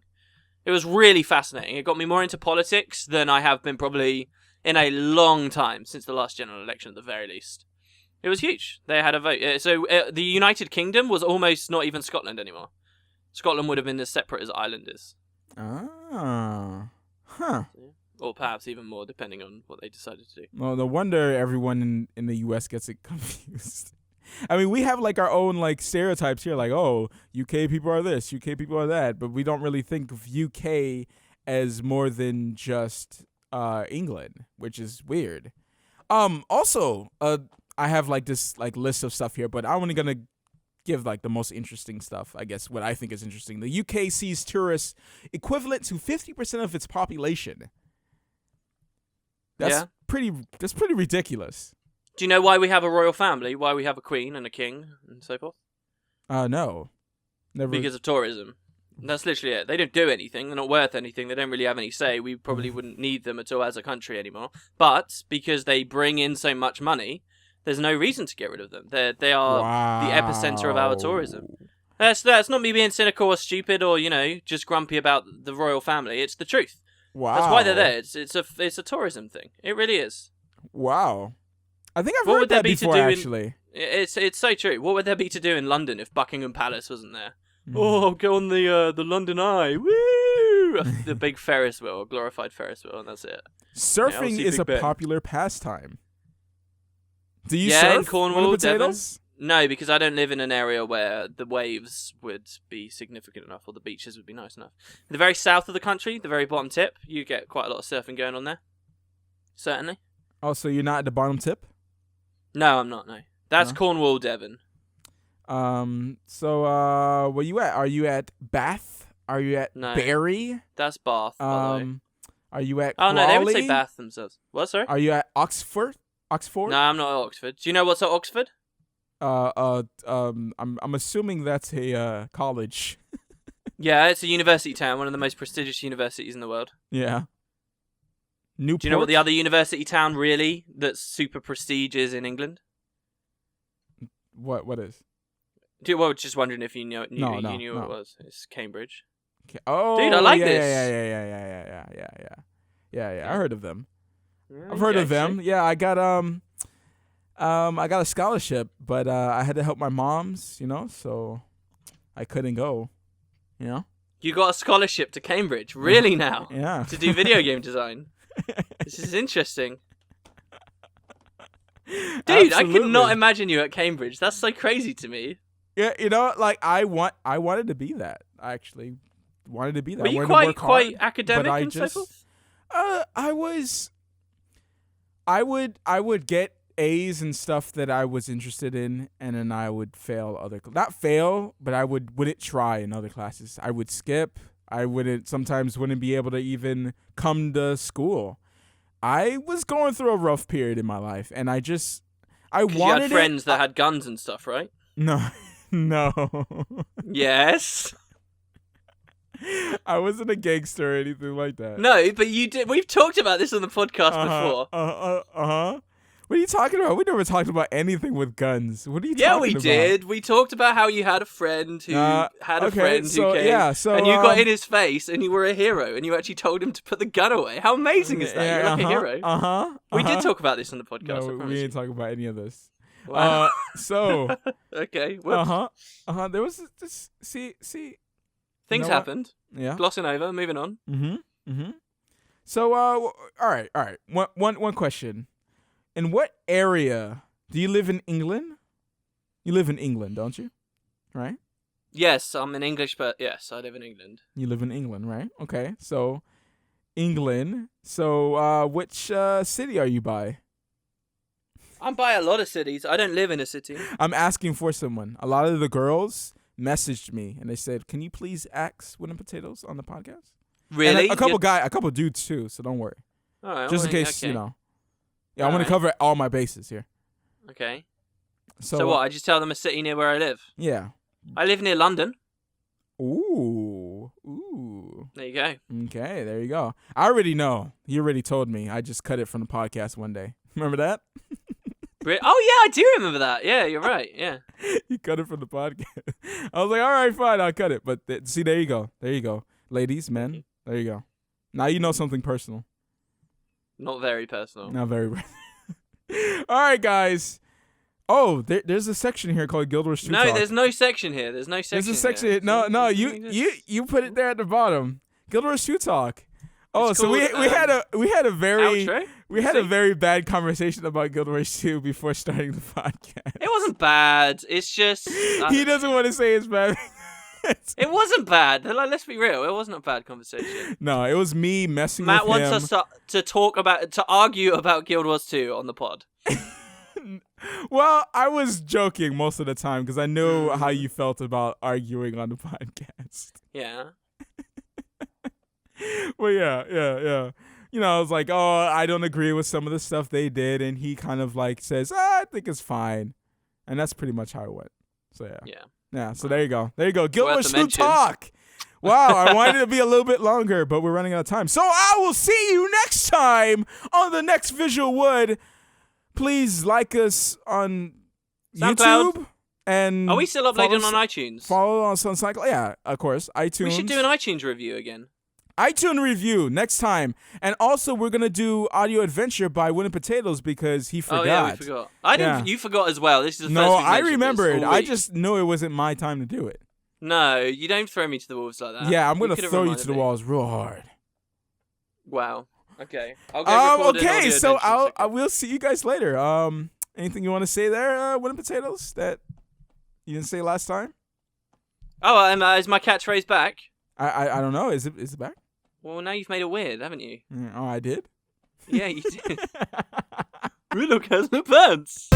It was really fascinating. It got me more into politics than I have been probably in a long time, since the last general election at the very least. It was huge. They had a vote. So the United Kingdom was almost not even Scotland anymore. Scotland would have been as separate as Ireland is. Ah. Huh. Or perhaps even more, depending on what they decided to do. Well, no wonder everyone in the U.S. gets it confused. I mean, we have like our own like stereotypes here, like, oh, UK people are this, UK people are that, but we don't really think of UK as more than just England, which is weird. Also, I have like this like list of stuff here, but I'm only gonna give like the most interesting stuff, I guess, what I think is interesting. The UK sees tourists equivalent to 50% of its population. That's pretty ridiculous. Do you know why we have a royal family? Why we have a queen and a king and so forth? No. Never. Because of tourism. That's literally it. They don't do anything. They're not worth anything. They don't really have any say. We probably wouldn't need them at all as a country anymore. But because they bring in so much money, there's no reason to get rid of them. They are the epicenter of our tourism. That's not me being cynical or stupid or, just grumpy about the royal family. It's the truth. Wow. That's why they're there. It's a tourism thing. It really is. Wow. I think I've heard that before, actually. It's so true. What would there be to do in London if Buckingham Palace wasn't there? Oh, go on the London Eye. Woo! The big Ferris wheel, glorified Ferris wheel, and that's it. Surfing is a popular pastime. Do you surf in Cornwall, Devon? potatoes? No, because I don't live in an area where the waves would be significant enough or the beaches would be nice enough. In the very south of the country, the very bottom tip, you get quite a lot of surfing going on there. Certainly. Oh, so you're not at the bottom tip? No, I'm not, no. That's Cornwall, Devon. So where you at? Are you at Bath? Are you at Bury? That's Bath, by the way. Are you at Oh, Crawley? no, they would say Bath themselves. What, sorry? Are you at Oxford? No, I'm not at Oxford. Do you know what's at Oxford? I'm assuming that's a college. Yeah, it's a university town, one of the most prestigious universities in the world. Yeah. Newport? Do you know what the other university town really that's super prestige is in England? What is? Well, just wondering if you knew what it was. It's Cambridge. Oh, dude, I like this. Yeah. I heard of them. I've heard of them. Yeah, I got a scholarship, but I had to help my mom's, so I couldn't go. You got a scholarship to Cambridge, really now? Yeah. To do video game design. This is interesting. Dude, Absolutely. I could not imagine you at Cambridge. That's so crazy to me. Yeah, I wanted to be that. I actually wanted to be that. Were you quite academic and so forth? I would get A's and stuff that I was interested in, and then I would fail not fail, but I wouldn't try in other classes. I would skip. I sometimes wouldn't be able to even come to school. I was going through a rough period in my life, and I wanted you had friends that had guns and stuff, right? No. Yes. I wasn't a gangster or anything like that. No, but you did. We've talked about this on the podcast before. What are you talking about? We never talked about anything with guns. What are you talking about? Yeah, we did. We talked about how you had a friend who had a friend who came. Yeah, and you got in his face and you were a hero and you actually told him to put the gun away. How amazing is that? You're like a hero. We did talk about this on the podcast. No, we didn't talk about any of this. Wow. Okay. Whoops. There was this. See. Things happened. Yeah. Glossing over. Moving on. So, all right. One question. In what area do you live in England? You live in England, don't you? Right? Yes, I'm an English, but yes, I live in England. You live in England, right? Okay. So, England. So, which city are you by? I'm by a lot of cities. I don't live in a city. I'm asking for someone. A lot of the girls messaged me and they said, "Can you please ask Wooden Potatoes on the podcast?" Really? And a couple dudes too. So don't worry. All right. Just in case, Yeah, I want to cover all my bases here. Okay. So what? I just tell them a city near where I live. Yeah. I live near London. Ooh. There you go. Okay, there you go. I already know. You already told me. I just cut it from the podcast one day. Remember that? Oh, yeah, I do remember that. Yeah, you're right. Yeah. You cut it from the podcast. I was like, all right, fine, I'll cut it. But see, there you go. There you go. Ladies, men, there you go. Now you know something personal. Not very personal. Not very. All right, guys. Oh, there's a section here called Guild Wars 2 Talk. No, there's no section here. There's a section here. No, you put it there at the bottom. Guild Wars 2 Talk. Oh, so we had a very outro? a very bad conversation about Guild Wars 2 before starting the podcast. It wasn't bad. It's just he doesn't want to say it's bad. It wasn't bad. Like, let's be real. It wasn't a bad conversation. No, it was me messing Matt with him. wants us to argue about Guild Wars 2 on the pod. Well, I was joking most of the time because I knew how you felt about arguing on the podcast. Yeah. Well, yeah. You know, I was like, oh, I don't agree with some of the stuff they did, and he kind of like says, I think it's fine, and that's pretty much how it went. So yeah. So there you go. Guild Wars 2 talk. Wow, I wanted it to be a little bit longer, but we're running out of time. So I will see you next time on the next VisualWood. Please like us on SoundCloud. YouTube. And are we still uploading on iTunes? Follow us on SoundCloud. Yeah, of course. iTunes. We should do an iTunes review again. iTunes review next time. And also, we're going to do Audio Adventure by Winning Potatoes because he forgot. Oh, yeah, we forgot. I didn't. Yeah. You forgot as well. This is the first No, I remembered. I just knew it wasn't my time to do it. No, you don't throw me to the wolves like that. Yeah, I'm going to throw you to the walls real hard. Wow. Okay. I'll go record okay, so I will see you guys later. Anything you want to say there, Winning Potatoes, that you didn't say last time? Oh, is my catchphrase back? I don't know. Is it back? Well, now you've made it weird, haven't you? Oh, I did? Yeah, you did. We look at the pants.